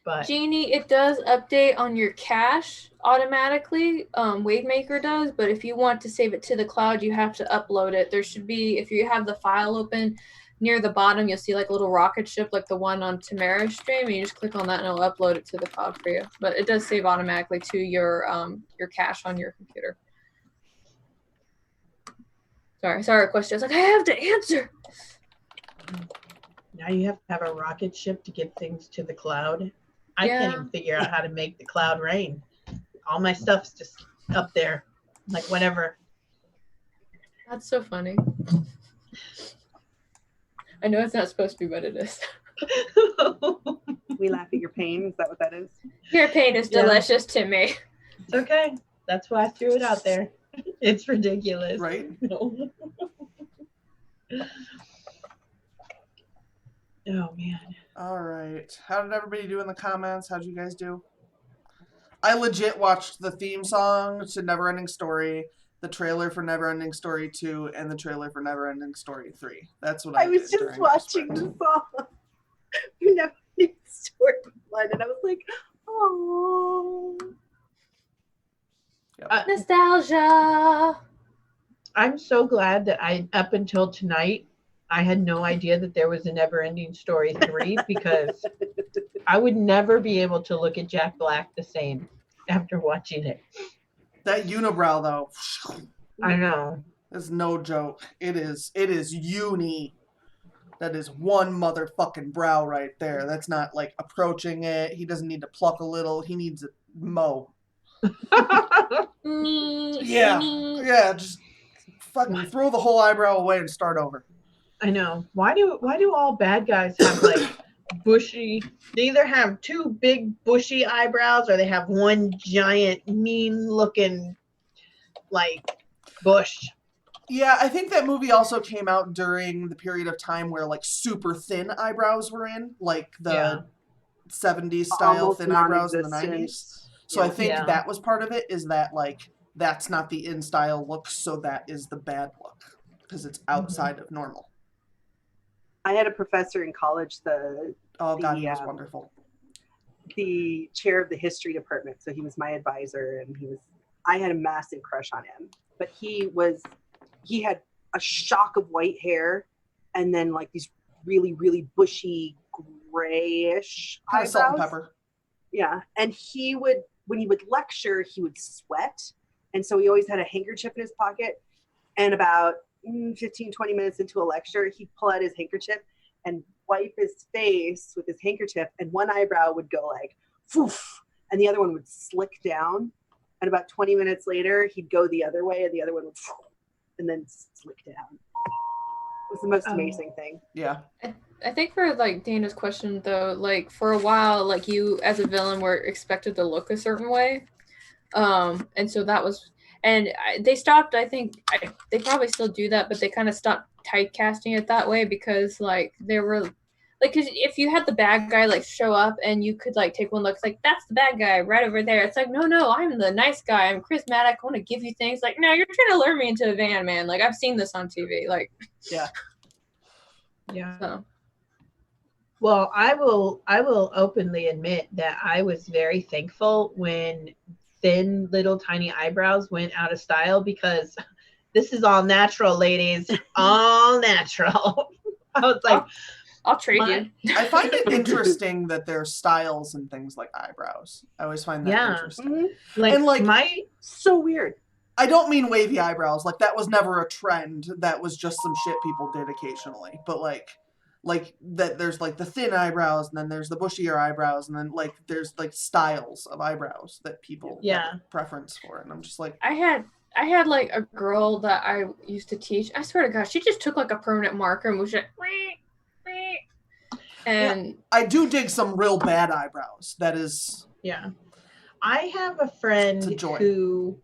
But Jeannie, it does update on your cache automatically. Wavemaker does, but if you want to save it to the cloud, you have to upload it. There should be, if you have the file open, near the bottom, you'll see like a little rocket ship, like the one on Tamara's stream, and you just click on that and it'll upload it to the cloud for you. But it does save automatically to your cache on your computer. Sorry, question. I was like, I have to answer. Now you have to have a rocket ship to get things to the cloud. I can't even figure out how to make the cloud rain. All my stuff's just up there, like whatever. That's so funny. I know it's not supposed to be, but it is. We laugh at your pain. Is that what that is? Your pain is delicious to me. It's okay. That's why I threw it out there. It's ridiculous. Right? Oh, man. All right. How did everybody do in the comments? How'd you guys do? I legit watched the theme song to Neverending Story, the trailer for Neverending Story 2, and the trailer for Neverending Story 3. That's what I did. I was just watching the song. Neverending Story 1, and I was like, oh. Yep. Nostalgia. I'm so glad that up until tonight, I had no idea that there was a Neverending Story 3 because I would never be able to look at Jack Black the same after watching it. That unibrow, though. I know. Is no joke. It is uni. That is one motherfucking brow right there. That's not like approaching it. He doesn't need to pluck a little. He needs a mow. Yeah, just fucking throw the whole eyebrow away and start over. I know. Why do all bad guys have like bushy? They either have two big bushy eyebrows or they have one giant mean looking like bush. Yeah, I think that movie also came out during the period of time where like super thin eyebrows were in, like the 70s style Almost thin eyebrows in the non-existent. 90s. So I think that was part of it, is that like that's not the in style look, so that is the bad look because it's outside of normal. I had a professor in college, he was wonderful. The chair of the history department. So he was my advisor, and I had a massive crush on him. But he had a shock of white hair, and then like these really, really bushy grayish eyebrows. Salt and pepper. Yeah, and when he would lecture, he would sweat, and so he always had a handkerchief in his pocket. And about 15, 20 minutes into a lecture, he'd pull out his handkerchief and wipe his face with his handkerchief, and one eyebrow would go like, poof, and the other one would slick down. And about 20 minutes later, he'd go the other way, and the other one would, and then slick down. It was the most amazing thing. Yeah. I think for like Dana's question though, like for a while, like you as a villain were expected to look a certain way, and so that was, and they stopped. I think they probably still do that, but they kind of stopped typecasting it that way because like there were. Like, cause if you had the bad guy like show up and you could like take one look, it's like that's the bad guy right over there. It's like no, I'm the nice guy. I'm charismatic. I want to give you things. Like no, you're trying to lure me into a van, man. Like I've seen this on TV. Like Yeah. so. Well, I will openly admit that I was very thankful when thin little tiny eyebrows went out of style because this is all natural, ladies. All natural. I was like, I'll trade you. I find it interesting that there's styles and things like eyebrows. I always find that interesting. Like, and like so weird. I don't mean wavy eyebrows. Like that was never a trend. That was just some shit people did occasionally. But like that there's like the thin eyebrows and then there's the bushier eyebrows and then like there's like styles of eyebrows that people have a preference for. And I'm just like I had like a girl that I used to teach. I swear to God, she just took like a permanent marker and was just and I do dig some real bad eyebrows. That is I have a friend who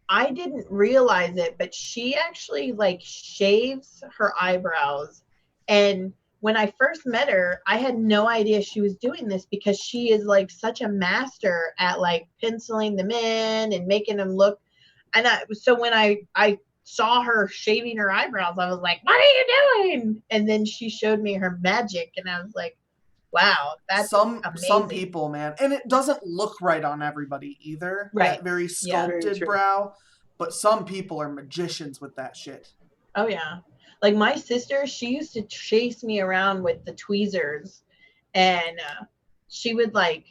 I didn't realize it, but she actually like shaves her eyebrows. And when I first met her, I had no idea she was doing this because she is like such a master at like penciling them in and making them look. And so when I saw her shaving her eyebrows, I was like, what are you doing? And then she showed me her magic and I was like, wow, that's some amazing. people, man. And it doesn't look right on everybody either. Right. That very sculpted brow. But some people are magicians with that shit. Oh yeah. Like my sister, she used to chase me around with the tweezers and she would because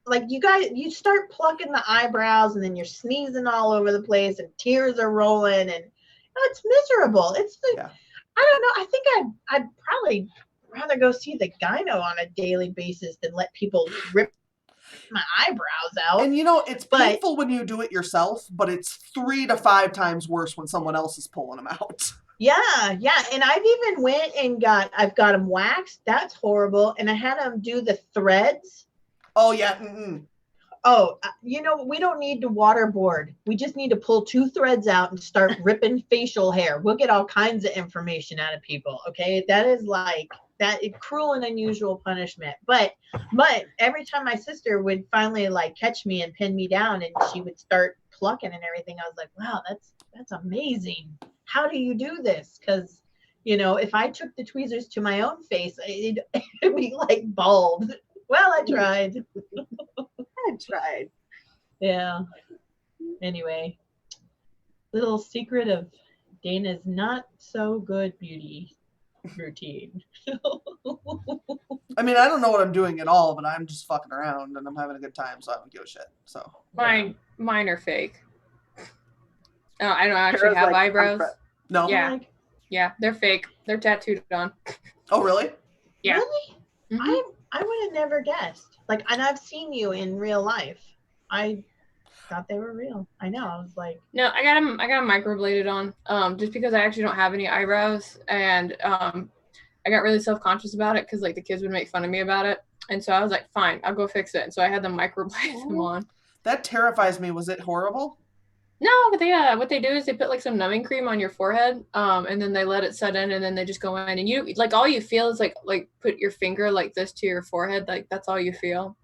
like you guys, you start plucking the eyebrows and then you're sneezing all over the place and tears are rolling and it's miserable. It's like, I don't know. I think I'd probably rather go see the gyno on a daily basis than let people rip my eyebrows out. And it's painful when you do it yourself, but it's 3 to 5 times worse when someone else is pulling them out. Yeah. And I've even went and I've got them waxed. That's horrible. And I had them do the threads. Oh yeah. Mm-mm. Oh, we don't need to waterboard. We just need to pull 2 threads out and start ripping facial hair. We'll get all kinds of information out of people. Okay. That is like that cruel and unusual punishment. But every time my sister would finally like catch me and pin me down and she would start plucking and everything, I was like, wow, that's amazing. How do you do this? Because, if I took the tweezers to my own face, it'd be like bald. Well, I tried. Yeah. Anyway, little secret of Dana's not so good beauty routine. I mean, I don't know what I'm doing at all, but I'm just fucking around and I'm having a good time, so I don't give a shit. So mine are fake. No, I don't actually have eyebrows. No. Yeah, they're fake. They're tattooed on. Oh, really? Yeah. Really? Mm-hmm. I would have never guessed. Like, and I've seen you in real life. I thought they were real. I know. I was like, no, I got them microbladed on. Just because I actually don't have any eyebrows, and I got really self-conscious about it because like the kids would make fun of me about it, and so I was like, fine, I'll go fix it. And so I had them microblade them on. That terrifies me. Was it horrible? No, but what they do is they put like some numbing cream on your forehead, and then they let it set in, and then they just go in, and you like all you feel is like put your finger like this to your forehead, like that's all you feel.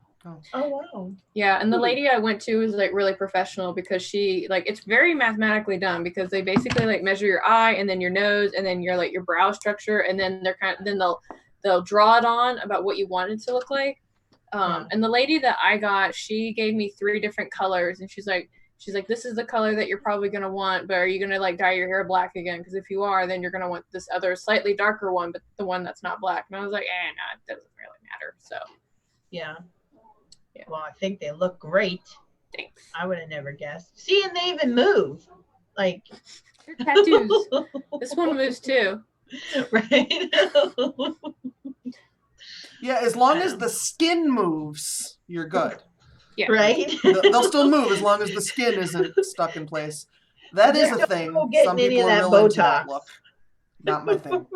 Oh wow. Yeah, and the lady I went to is like really professional because she like it's very mathematically done because they basically like measure your eye and then your nose and then your brow structure and then they'll draw it on about what you want it to look like. And the lady that I got, she gave me 3 different colors and she's like, this is the color that you're probably going to want, but are you going to like dye your hair black again? Because if you are, then you're going to want this other slightly darker one, but the one that's not black. And I was like, no, it doesn't really matter. So, yeah. Well, I think they look great. Thanks. I would have never guessed. See, and they even move. Like, they're tattoos. This one moves too. Right? Yeah, as long as the skin moves, you're good. Yeah. Right? They'll still move as long as the skin isn't stuck in place. That is a thing. Some people are really into that look. Not my thing.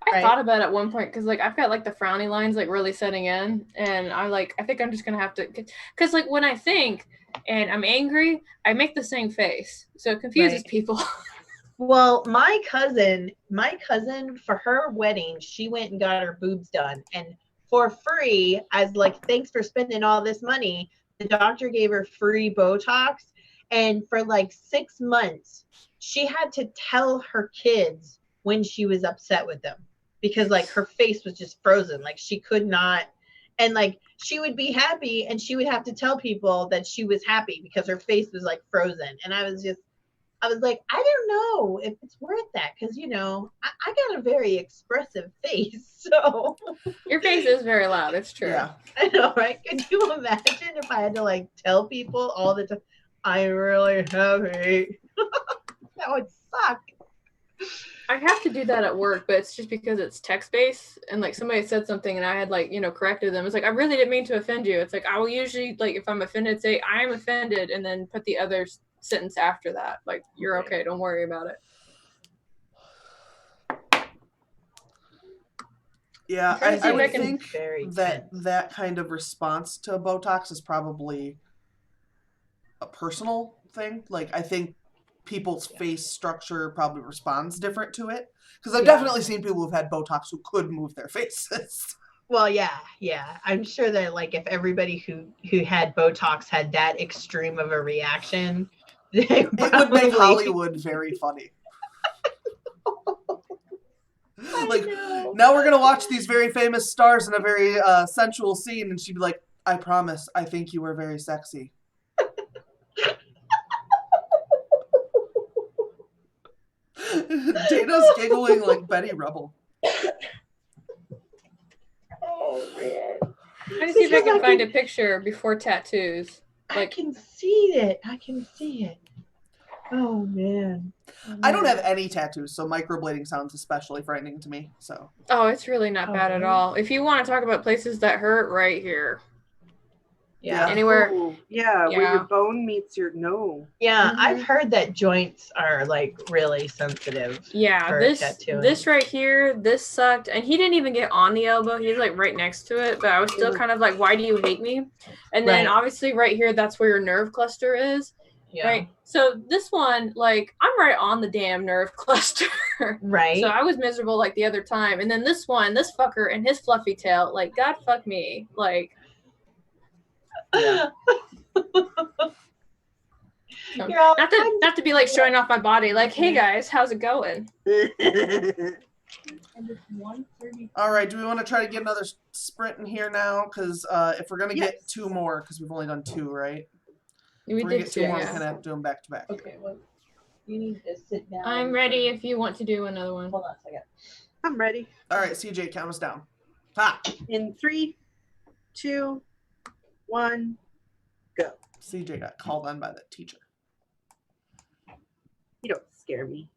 I Right. thought about it at one point because like I've got like the frowny lines like really setting in, and I think I'm just gonna have to, because like when I think and I'm angry, I make the same face, so it confuses Right. people. Well, my cousin, for her wedding, she went and got her boobs done, and for free, as like thanks for spending all this money, the doctor gave her free Botox, and for like 6 months, she had to tell her kids when she was upset with them because like her face was just frozen, like she could not, and like she would be happy, and she would have to tell people that she was happy because her face was like frozen, and I was like, I don't know if it's worth that because, you know, I got a very expressive face. So Your face is very loud. It's true. Yeah. I know, right? Could you imagine if I had to like tell people all the time, I'm really happy? That would suck. I have to do that at work, but it's just because it's text based and like somebody said something and I had like, corrected them. It's like, I really didn't mean to offend you. It's like, I will usually, like, if I'm offended, say, I am offended, and then put the other sentence after that. Like, you're okay. Don't worry about it. Yeah, trying to see I if I would can- think Very that tense. that kind of response to Botox is probably a personal thing. Like, I think people's face structure probably responds different to it. Because I've Yeah. definitely seen people who've had Botox who could move their faces. Well, yeah. I'm sure that like if everybody who had Botox had that extreme of a reaction, they It would make probably- Hollywood very funny. I Like, know. now we're going to watch these very famous stars in a very sensual scene, and she'd be like, I promise, I think you were very sexy. Dana's giggling like Betty Rubble. Oh man. Trying to see if I Because can find a picture before tattoos. I can see it. Oh man. I don't have any tattoos, so microblading sounds especially frightening to me. So Oh, it's really not Oh, bad at really? all. If you want to talk about places that hurt, right here. Yeah. Anywhere. Ooh, yeah, where Yeah. your bone meets your no. Yeah, Mhm. I've heard that joints are like really sensitive. Yeah, for this tattooing. right here, this sucked, and he didn't even get on the elbow. He was like right next to it, but I was still Mhm. kind of like, "Why do you hate me?" And then Right. obviously right here, that's where your nerve cluster is, Yeah. right? So this one, like, I'm right on the damn nerve cluster, Right. so I was miserable like the other time. And then this one, this fucker and his fluffy tail, like, God fuck me, like. yeah. So, You're all, not to be like showing off my body, like, hey guys, how's it going? And it's 1:30. All right, do we want to try to get another sprint in here now? Because if we're going to get Yes. 2 more, because we've only done 2, right? We If we're going to did get too, 2 more, we yeah. kind of have to do them back to back. Okay, well, you need to sit down. I'm ready if you want to do another one. Hold on a second. I'm ready. All right, CJ, count us down. Ha! In 3, 2, 1, go. CJ got called on by the teacher. You don't scare me.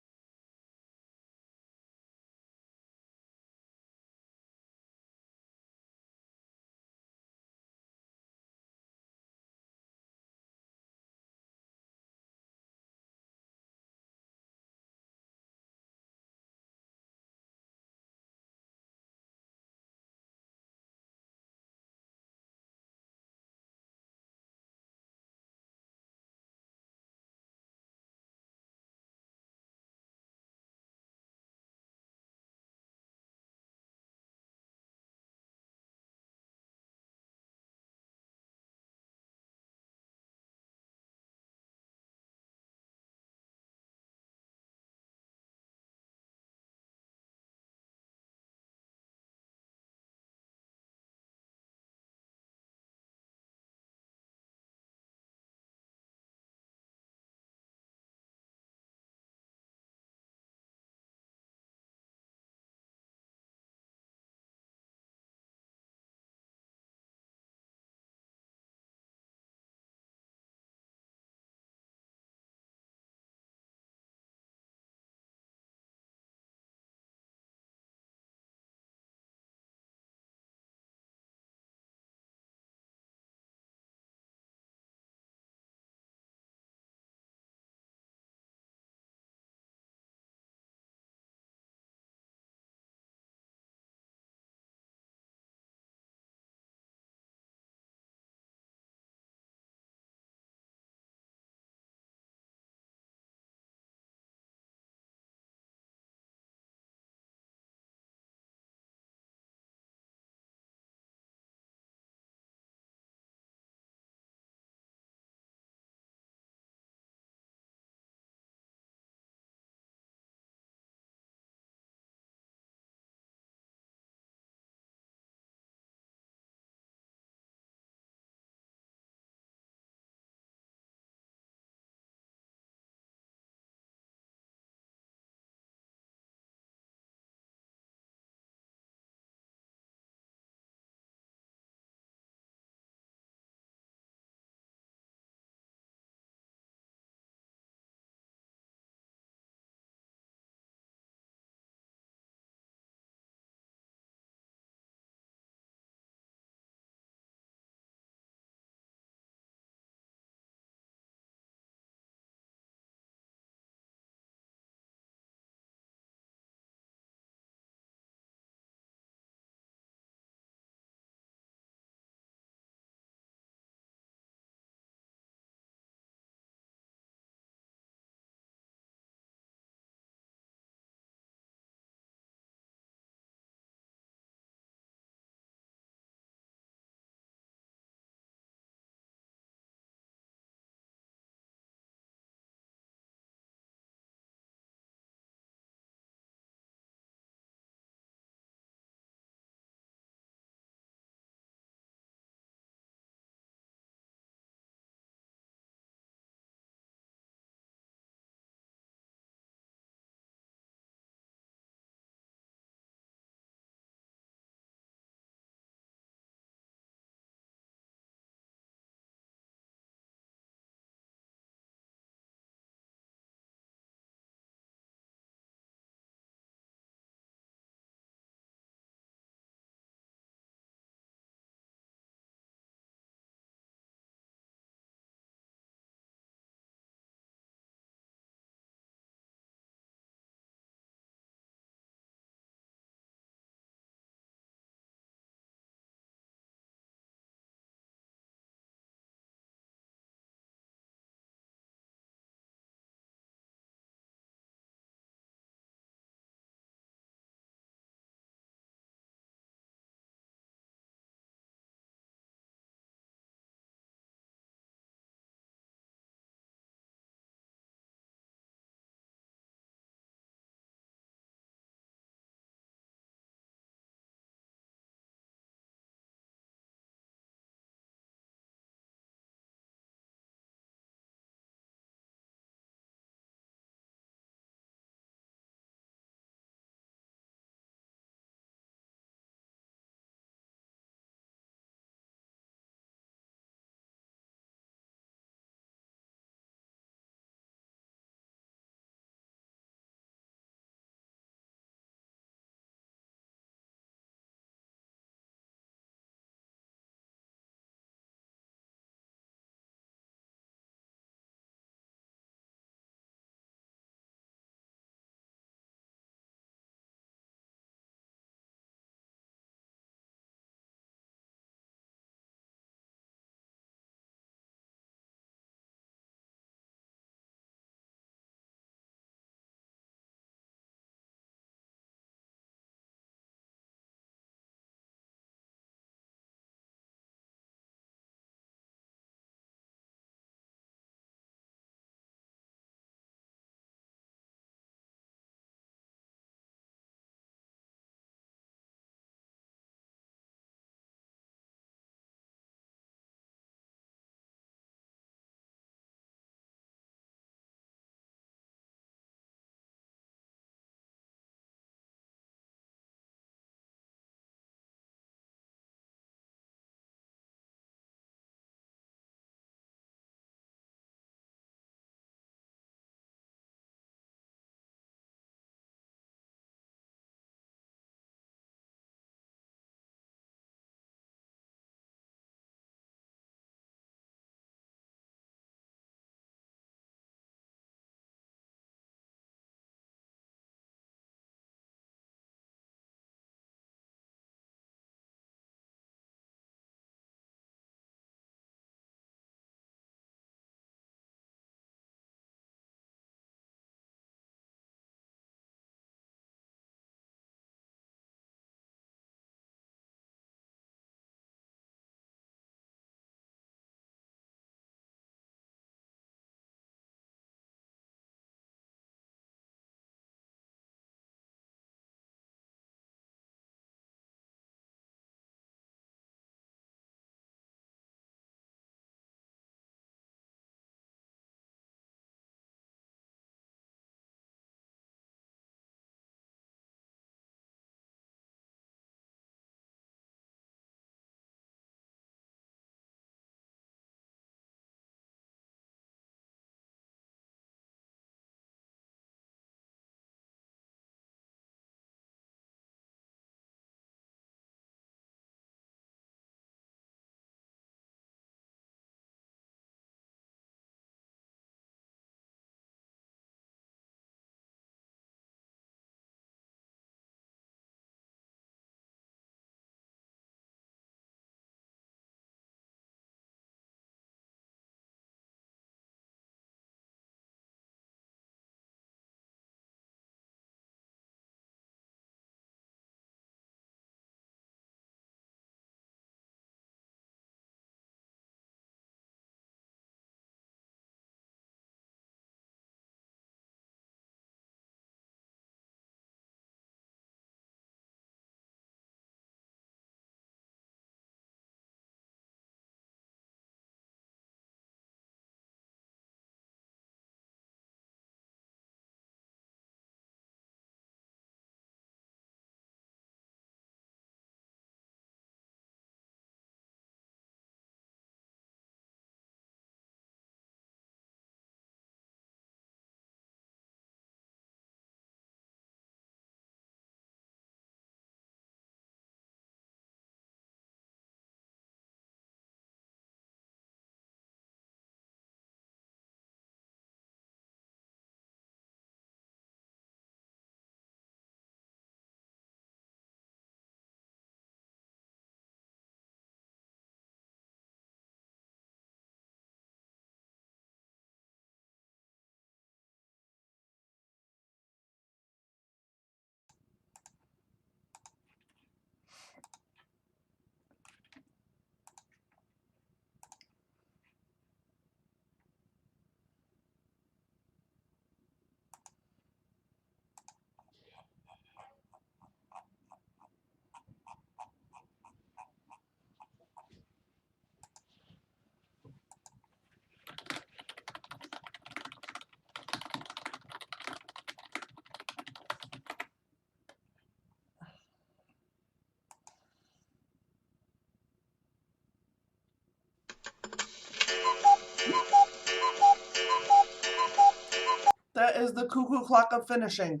is the cuckoo clock of finishing.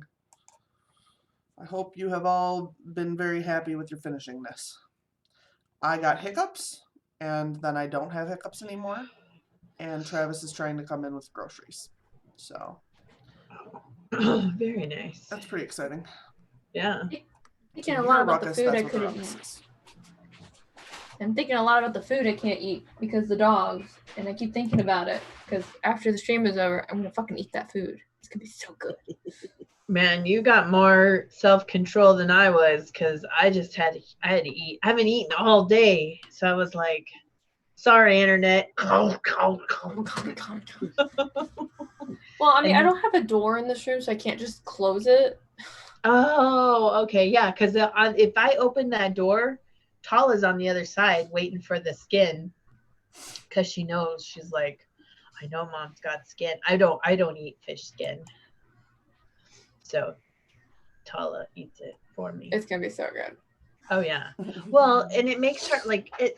I hope you have all been very happy with your finishingness. I got hiccups, and then I don't have hiccups anymore. And Travis is trying to come in with groceries. So Very nice. that's pretty exciting. Yeah. Thinking To a hear lot about the ruckus, food that's I what the couldn't ruckus eat. is. I'm thinking a lot about the food I can't eat because the dogs, and I keep thinking about it because after the stream is over, I'm gonna fucking eat that food. It's gonna be so good. Man, you got more self-control than I was because I had to eat. I haven't eaten all day. So I was like, sorry, internet. Well, I mean, I And- don't have a door in this room, so I can't just close it. Oh, okay. Yeah, because if I open that door, Tala's on the other side waiting for the skin because she knows. She's like, I know Mom's got skin. I don't eat fish skin. So Tala eats it for me. It's gonna be so good. Oh yeah. Well, and it makes her like it.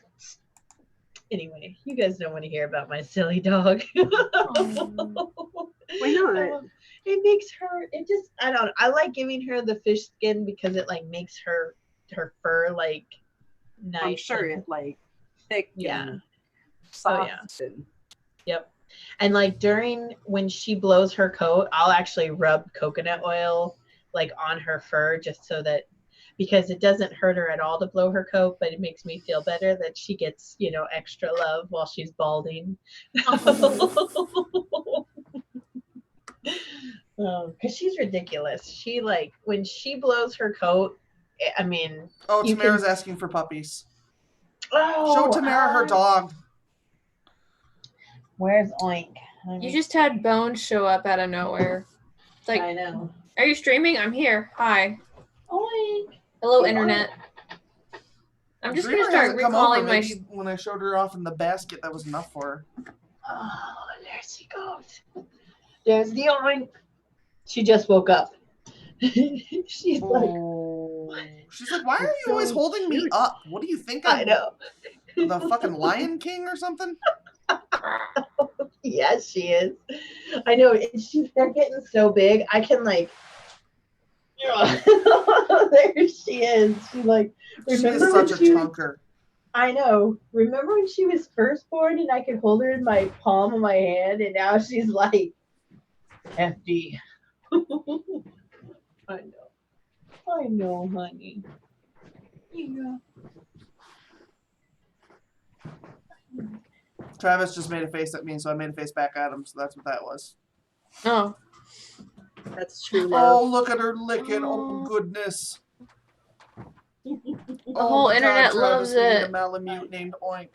Anyway, you guys don't want to hear about my silly dog. Why not? It makes her. It just. I don't. I like giving her the fish skin because it like makes her fur like nice. I'm sure and- it like thick Yeah. and soft. yeah. And Yep. And like when she blows her coat, I'll actually rub coconut oil like on her fur just so that because it doesn't hurt her at all to blow her coat, but it makes me feel better that she gets, extra love while she's balding. Because she's ridiculous. She like when she blows her coat, I mean, Oh, you Tamara's can- asking for puppies. oh, Show Tamara her dog. Where's Oink? You just had Bones show up out of nowhere. It's like, I know. are you streaming? I'm here. Hi. Oink. Hello, Yeah. internet. I'm just Dreamer gonna start hasn't come over. recalling my. Maybe when I showed her off in the basket, that was enough for her. Oh, there she goes. There's the Oink. She just woke up. She's like, Oh. She's like, why are It's you always so holding me cute. up? What do you think? I know. The fucking Lion King or something? Yes, she is. I know. And they're getting so big. I can like. There she is. She like. She is Remember such a when she was- chunker. I know. Remember when she was first born and I could hold her in my palm of my hand, and now she's like hefty. I know, honey. Yeah. Travis just made a face at me, so I made a face back at him, so that's what that was. Oh, that's true love. Oh, look at her licking. Oh, goodness. the whole internet Travis loves made a it. Malamute named Oink.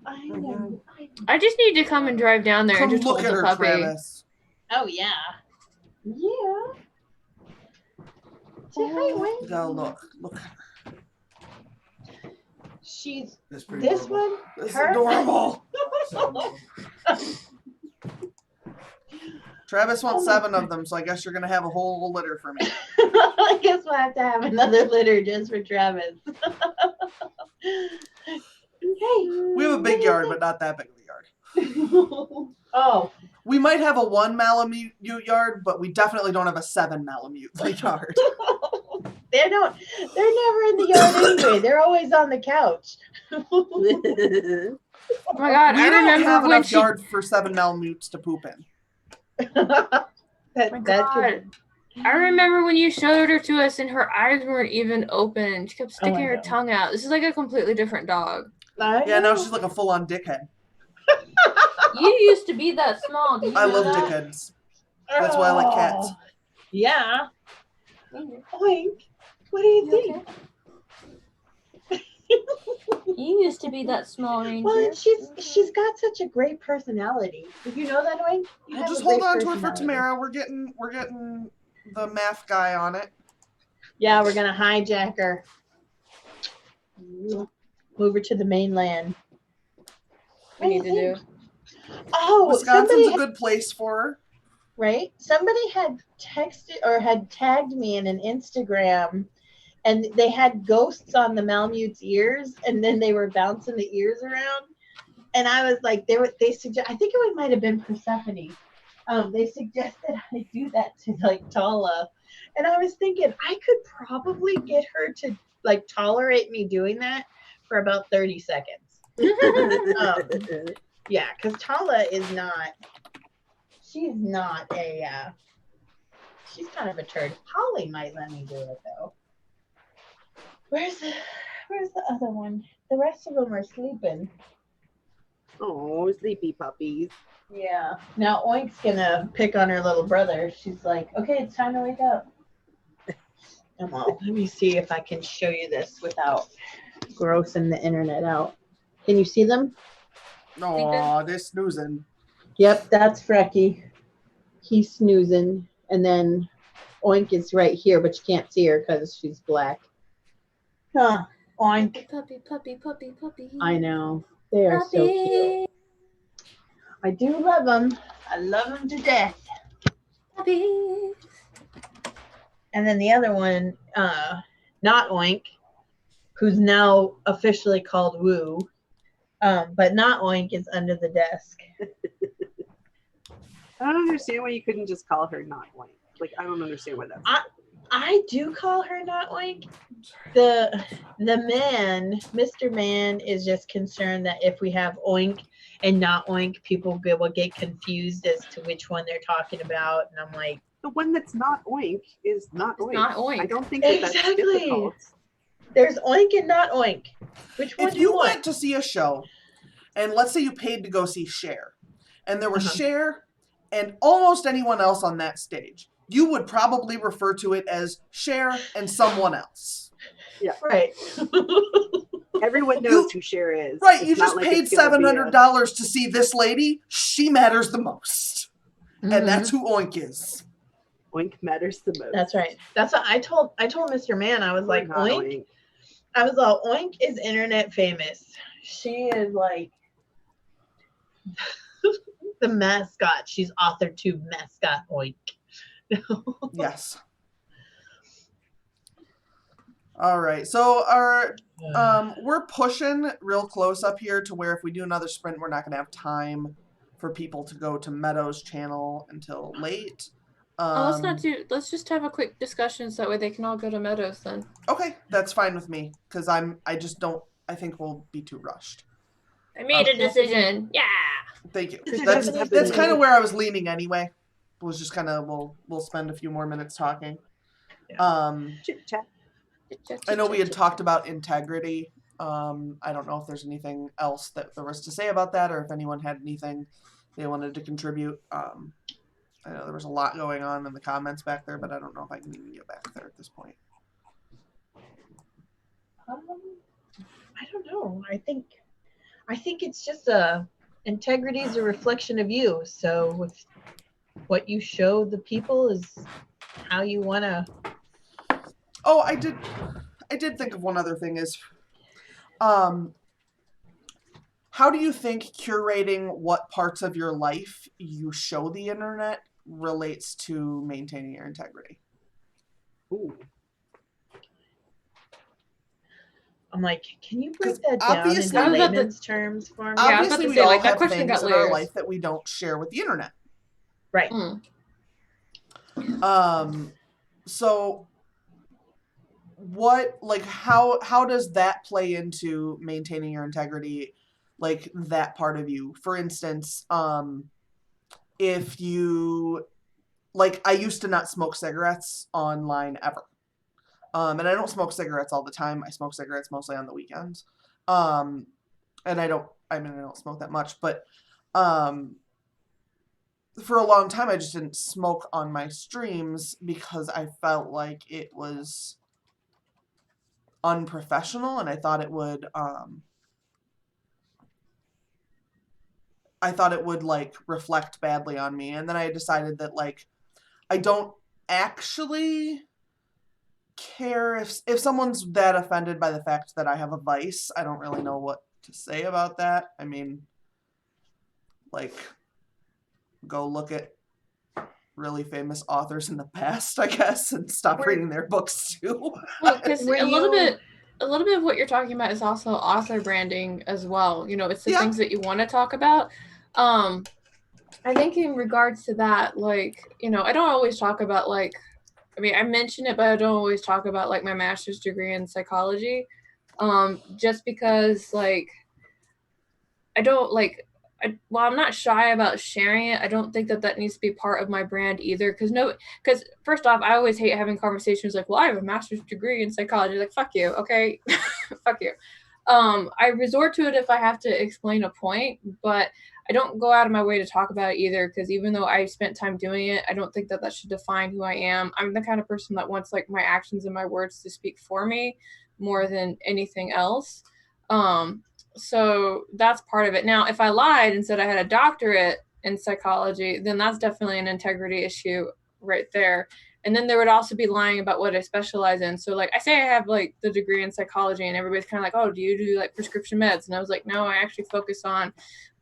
I know. I just need to come and drive down there Come and just look hold at the her, puppy. Travis. Oh yeah. Yeah. Say hi, Wayne. You gotta look. Look at her. She's That's pretty this adorable. one. This is Her? adorable. Travis wants 7 of them, so I guess you're gonna have a whole litter for me. I guess we'll have to have another litter just for Travis. Hey. We have a big yard, but not that big of a yard. Oh, We might have a 1 Malamute yard, but we definitely don't have a 7 Malamute yard. they're never in the yard anyway. They're always on the couch. Oh my god, We I don't remember have when enough she. yard for 7 Malamutes to poop in. Oh my god. I remember when you showed her to us and her eyes weren't even open. She kept sticking I her know. tongue out. This is like a completely different dog. Yeah, now she's like a full-on dickhead. You used to be that small. Did you I know love that? dickheads. That's why I like cats. Yeah. You Oink. What do you think? okay? You used to be that small, Ranger. Well, she's got such a great personality. Did you know that, Oink? You We'll have just a great hold on to it for personality. Tamara. We're getting the math guy on it. Yeah, we're gonna hijack her. Move her to the mainland. We need to do. Oh, Wisconsin's somebody a good place for her. right? Somebody had texted or had tagged me in an Instagram, and they had ghosts on the Malmute's ears, and then they were bouncing the ears around. And I was like, they suggest. I think it might have been Persephone. They suggested I do that to like Tala, and I was thinking I could probably get her to like tolerate me doing that for about 30 seconds. Yeah, because Tala is not. She's not a. She's kind of a turd. Holly might let me do it though. Where's the other one? The rest of them are sleeping. Oh, sleepy puppies. Yeah. Now Oink's gonna pick on her little brother. She's like, okay, it's time to wake up. And well, let me see if I can show you this without grossing the internet out. Can you see them? Aw, they're snoozing. Yep, that's Frecky. He's snoozing. And then Oink is right here, but you can't see her because she's black. Huh. Oink. Puppy, puppy, puppy, puppy. I know. They are so cute. I do love them. I love them to death. Puppy. And then the other one, not Oink, who's now officially called Woo, but not Oink is under the desk. I don't understand why you couldn't just call her not Oink. Like, I don't understand why that's. I do call her not Oink. The man, Mr. Man, is just concerned that if we have Oink and not Oink, people will get confused as to which one they're talking about. And I'm like, The one that's not Oink is not Oink. Not Oink. I don't think that that's Exactly. difficult. there's Oink and not Oink. Which one If do you you want? went to see a show, and let's say you paid to go see Cher, and there was Cher and almost anyone else on that stage, you would probably refer to it as Cher and someone else. Right. Everyone knows who Cher is. Right, It's you not just like paid it's gonna be $700 to see this lady. She matters the most. Mm-hmm. And that's who Oink is. Oink matters the most. That's right. That's what I told Mr. Man. I was We're like, not Oink. I was all, Oink is internet famous. She is like the mascot. She's author to mascot Oink. Yes. All right. So we're pushing real close up here to where if we do another sprint, we're not going to have time for people to go to Meadow's channel until late. Let's just have a quick discussion so that way they can all go to Meadows then. Okay, that's fine with me because I think we'll be too rushed. I made a decision. Yeah. Thank you. That's That's kind of where I was leaning anyway. Was just kind of we'll spend a few more minutes talking. Chit chat. I know we had talked about integrity. I don't know if there's anything else that there was to say about that, or if anyone had anything they wanted to contribute. I know there was a lot going on in the comments back there, but I don't know if I can even get back there at this point. I don't know. I think it's just integrity is a reflection of you. So with what you show the people is how you want to. Oh, I did think of one other thing is, how do you think curating what parts of your life you show the internet relates to maintaining your integrity? Ooh. I'm like, can you break that down obviously- into layman's terms for me? Yeah, I was about Obviously, to we say, all like, that have question things got in our layers. life that we don't share with the internet. Right. So what, like, how does that play into maintaining your integrity, like that part of you? For instance, if you, like, I used to not smoke cigarettes online ever. And I don't smoke cigarettes all the time. I smoke cigarettes mostly on the weekends. And I don't smoke that much, but for a long time I just didn't smoke on my streams because I felt like it was unprofessional, and I thought it would like reflect badly on me. And then I decided that, like, I don't actually care if someone's that offended by the fact that I have a vice. I don't really know what to say about that. I mean, like, go look at really famous authors in the past, I guess, and stop reading their books too. Well, because a little bit of what you're talking about is also author branding as well. You know, it's the things that you want to talk about. And I think in regards to that, like, you know, I don't always talk about like, I mean, I mention it, but I don't always talk about like my master's degree in psychology, just because like I don't like. While I'm not shy about sharing it, I don't think that that needs to be part of my brand either. Because first off, I always hate having conversations like, "Well, I have a master's degree in psychology." Like, fuck you, okay, fuck you. I resort to it if I have to explain a point, but I don't go out of my way to talk about it either. Because even though I spent time doing it, I don't think that that should define who I am. I'm the kind of person that wants like my actions and my words to speak for me more than anything else. Um, so that's part of it. Now, if I lied and said I had a doctorate in psychology, then that's definitely an integrity issue right there. And then there would also be lying about what I specialize in. So like I say I have like the degree in psychology and everybody's kind of like, oh, do you do like prescription meds? And I was like, no, I actually focus on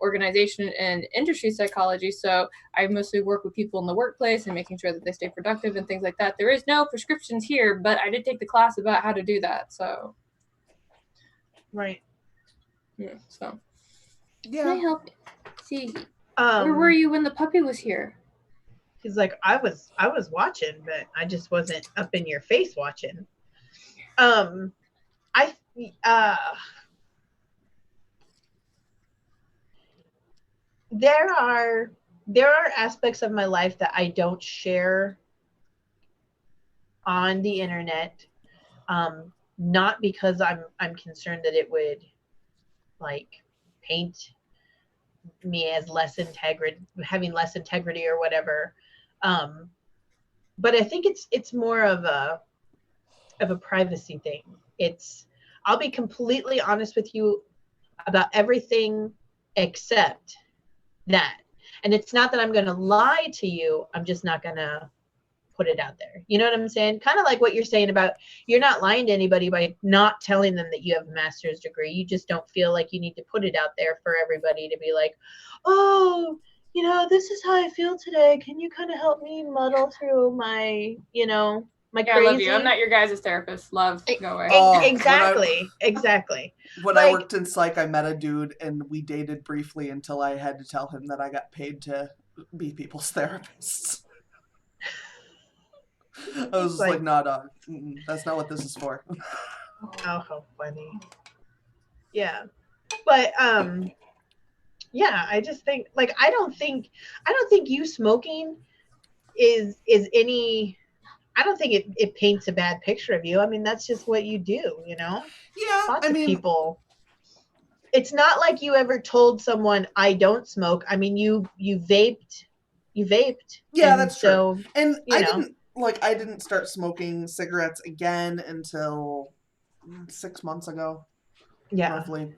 organization and industry psychology. So I mostly work with people in the workplace and making sure that they stay productive and things like that. There is no prescriptions here, but I did take the class about how to do that. So Right. yeah, so can Yeah. I help? See, where were you when the puppy was here? He's like, I was watching, but I just wasn't up in your face watching. I there are aspects of my life that I don't share on the internet, not because I'm concerned that it would like paint me as having less integrity or whatever. But I think it's more of a privacy thing. I'll be completely honest with you about everything except that. And it's not that I'm going to lie to you. I'm just not going to put it out there. You know what I'm saying? Kind of like what you're saying about you're not lying to anybody by not telling them that you have a master's degree. You just don't feel like you need to put it out there for everybody to be like, oh, you know, this is how I feel today. Can you kind of help me muddle through my, you know, my Yeah, crazy? I love you. I'm not your guys' therapist. Love, go away. Oh, exactly. When Like- I worked in psych, I met a dude and we dated briefly until I had to tell him that I got paid to be people's therapists. I was just like, nah, dog. That's not what this is for. Oh, how funny. Yeah. But yeah, I just think like I don't think you smoking is any I don't think it paints a bad picture of you. I mean, that's just what you do, you know? Yeah, Lots I of mean, people. It's not like you ever told someone I don't smoke. I mean, you vaped. yeah, and that's so, true. And you I know. didn't start smoking cigarettes again until 6 months ago, Yeah. roughly.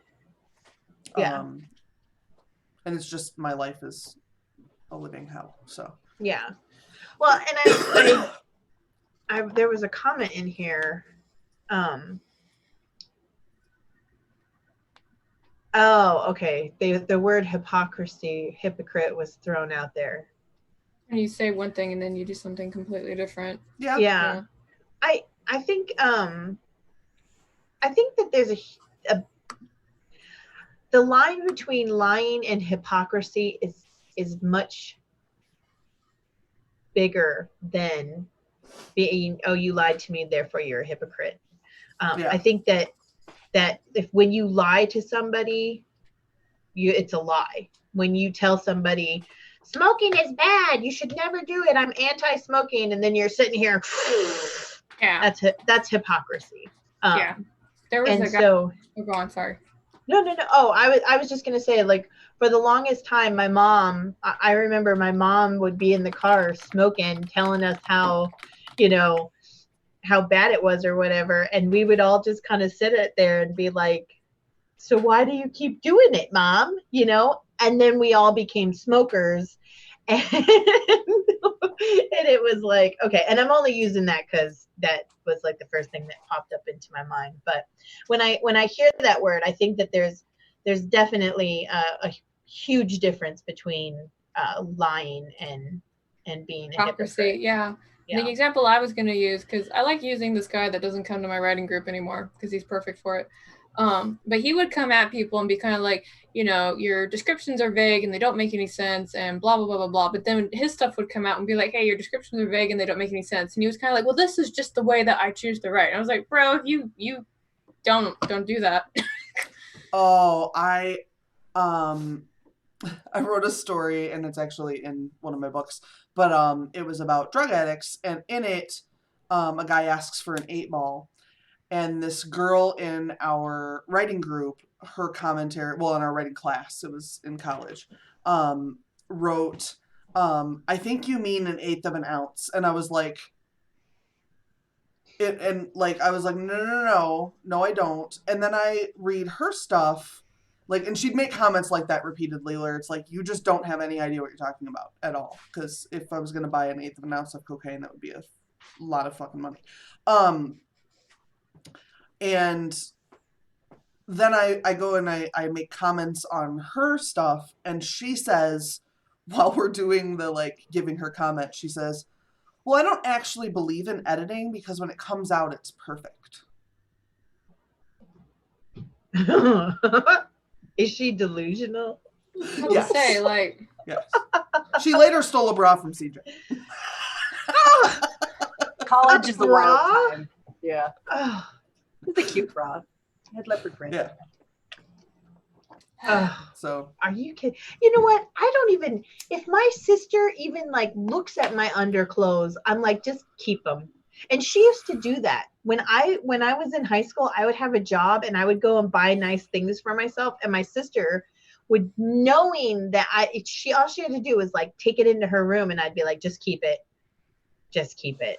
Yeah. And it's just my life is a living hell. So Yeah. Well, and I there was a comment in here. Oh, okay. The word hypocrite was thrown out there. And you say one thing and then you do something completely different. yeah. I think that there's the line between lying and hypocrisy is much bigger than being, oh, you lied to me, therefore you're a hypocrite. I think that if when you lie to somebody, it's a lie. When you tell somebody smoking is bad, you should never do it, I'm anti-smoking, and then you're sitting here, Yeah. that's hypocrisy. Yeah. There was and a guy. so Oh, go on, sorry. no. Oh, I was just gonna say, like, for the longest time, my mom, I remember my mom would be in the car smoking, telling us how, you know, how bad it was or whatever, and we would all just kind of sit there and be like, so why do you keep doing it, Mom? You know? And then we all became smokers, and it was like, okay. And I'm only using that because that was like the first thing that popped up into my mind. But when I hear that word, I think that there's definitely a huge difference between lying and being a Hypocrisy, hypocrite. yeah. Yeah. The example I was going to use, because I like using this guy that doesn't come to my writing group anymore because he's perfect for it. But he would come at people and be kind of like, you know, your descriptions are vague and they don't make any sense and blah, blah, blah, blah, blah. But then his stuff would come out and be like, hey, your descriptions are vague and they don't make any sense. And he was kind of like, well, this is just the way that I choose to write. And I was like, bro, you don't do that. Oh, I wrote a story, and it's actually in one of my books, but it was about drug addicts, and in it, a guy asks for an 8-ball, and this girl in our writing group, her commentary, well, in our writing class, it was in college, wrote, I think you mean 1/8 of an ounce, and I was like, I was like, no, I don't. And then I read her stuff, like, and she'd make comments like that repeatedly, where it's like, you just don't have any idea what you're talking about at all. Because if I was gonna buy 1/8 of an ounce of cocaine, that would be a lot of fucking money. And then I go and I make comments on her stuff, and she says, while we're doing the like giving her comment, she says, well, I don't actually believe in editing because when it comes out, it's perfect. Is she delusional? I was gonna say, like, Yes. She later stole a bra from CJ. College is the wild bra? time. Yeah. Oh, It's a cute bra. It had leopard print. Yeah. oh. So Are you kidding? You know what? I don't even, if my sister even like looks at my underclothes, I'm like, just keep them. And she used to do that. When I was in high school, I would have a job and I would go and buy nice things for myself. And my sister would, knowing that all she had to do was like take it into her room, and I'd be like, just keep it. Just keep it.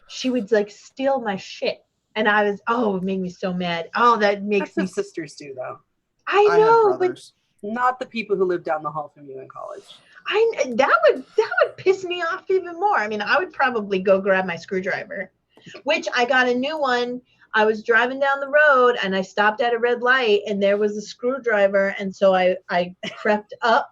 She would like steal my shit. And I was, it made me so mad. Oh, that makes That's me what sisters do, though. I I know, have but brothers. Not the people who live down the hall from you in college. that would piss me off even more. I mean, I would probably go grab my screwdriver, which I got a new one. I was driving down the road and I stopped at a red light and there was a screwdriver. And so I crept up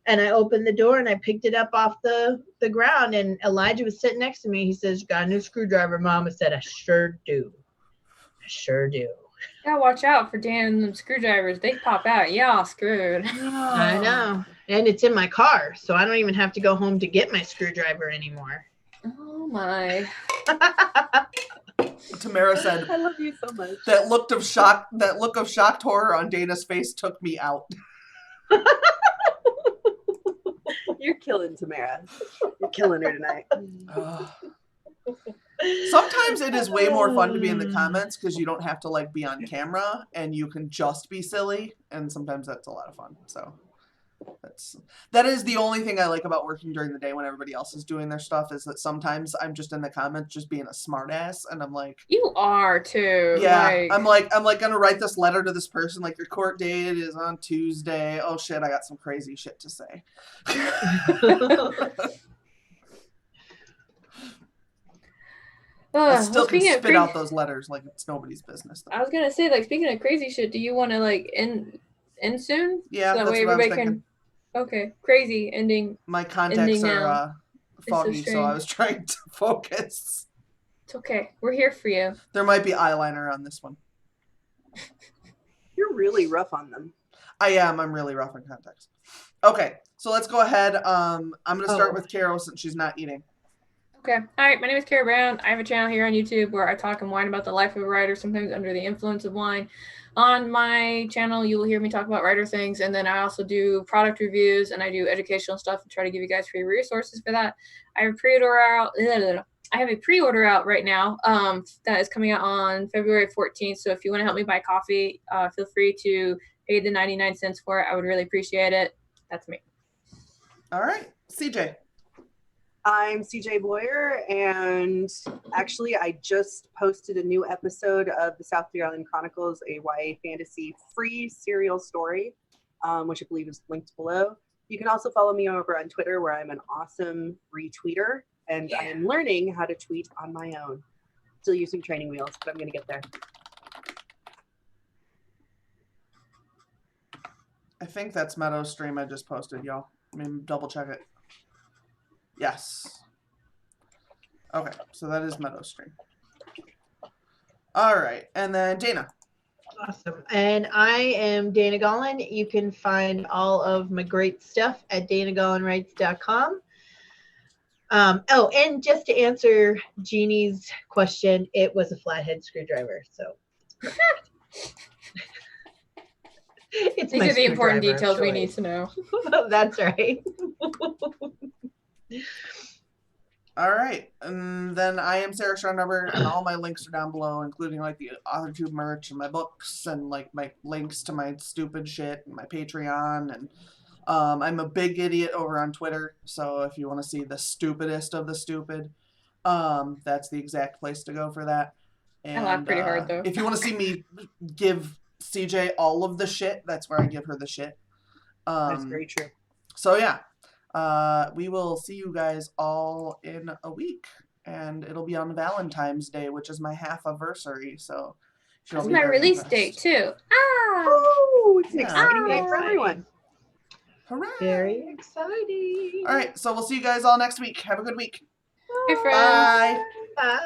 and I opened the door and I picked it up off the ground, and Elijah was sitting next to me. He says, "You got a new screwdriver, Mom?" I said, "I sure do. I sure do." gotta watch out for Dan and them screwdrivers. They pop out. Yeah, screwed. I know. And it's in my car, so I don't even have to go home to get my screwdriver anymore. Oh my. Tamara said, I love you so much. that look of shocked horror on Dana's face took me out. You're killing Tamara. You're killing her tonight. Sometimes it is way more fun to be in the comments because you don't have to like be on camera and you can just be silly, and sometimes that's a lot of fun. So that is the only thing I like about working during the day when everybody else is doing their stuff, is that sometimes I'm just in the comments just being a smartass, and I'm like, You are too. yeah, Like, I'm like gonna write this letter to this person, like your court date is on Tuesday. Oh shit, I got some crazy shit to say. I still can spit out those letters like it's nobody's business, though. I was gonna say, like, speaking of crazy shit, do you want to like end soon? Yeah, So that that's way what I was everybody thinking. can. Okay, crazy ending. My contacts Ending are now. foggy, so I strange. was trying to focus. It's okay. We're here for you. There might be eyeliner on this one. You're really rough on them. I am. I'm really rough on contacts. Okay, so let's go ahead. I'm going to start with Carrow since she's not eating. Okay. All right. My name is Carrow Brown. I have a channel here on YouTube where I talk and whine about the life of a writer, sometimes under the influence of wine. On my channel, you will hear me talk about writer things, and then I also do product reviews and I do educational stuff and try to give you guys free resources for that. I have a pre-order out right now that is coming out on February 14th. So if you want to help me buy coffee, feel free to pay the 99 cents for it. I would really appreciate it. That's me. All right, CJ. I'm CJ Boyer, and actually I just posted a new episode of the South Island Chronicles, a YA fantasy free serial story, which I believe is linked below. You can also follow me over on Twitter, where I'm an awesome retweeter, and I am learning how to tweet on my own. Still using training wheels, but I'm going to get there. I think that's Meadow's stream I just posted, y'all. I mean, double check it. Yes. Okay, so that is Meadow's stream. All right, and then Dana. Awesome. And I am Dana Gollin. You can find all of my great stuff at danagollinwrites.com. Oh, and just to answer Jeannie's question, it was a flathead screwdriver. So it's perfect. It's These my are the important screwdriver of details we need choice. to know. That's right. All right, and then I am Sarah Schreiber, and all my links are down below, including like the AuthorTube merch and my books, and like my links to my stupid shit and my Patreon, and I'm a big idiot over on Twitter. So if you want to see the stupidest of the stupid, that's the exact place to go for that. And I laugh pretty hard though. if you want to see me give CJ all of the shit, that's where I give her the shit. That's very true. So yeah. We will see you guys all in a week, and it'll be on Valentine's Day, which is my half anniversary. So she'll That's be my very release impressed. date too. Ah! Oh, it's an Yeah. exciting day for Exciting. everyone. Hooray! Very exciting. All right, so we'll see you guys all next week. Have a good week. Hey, friends. Bye. Bye.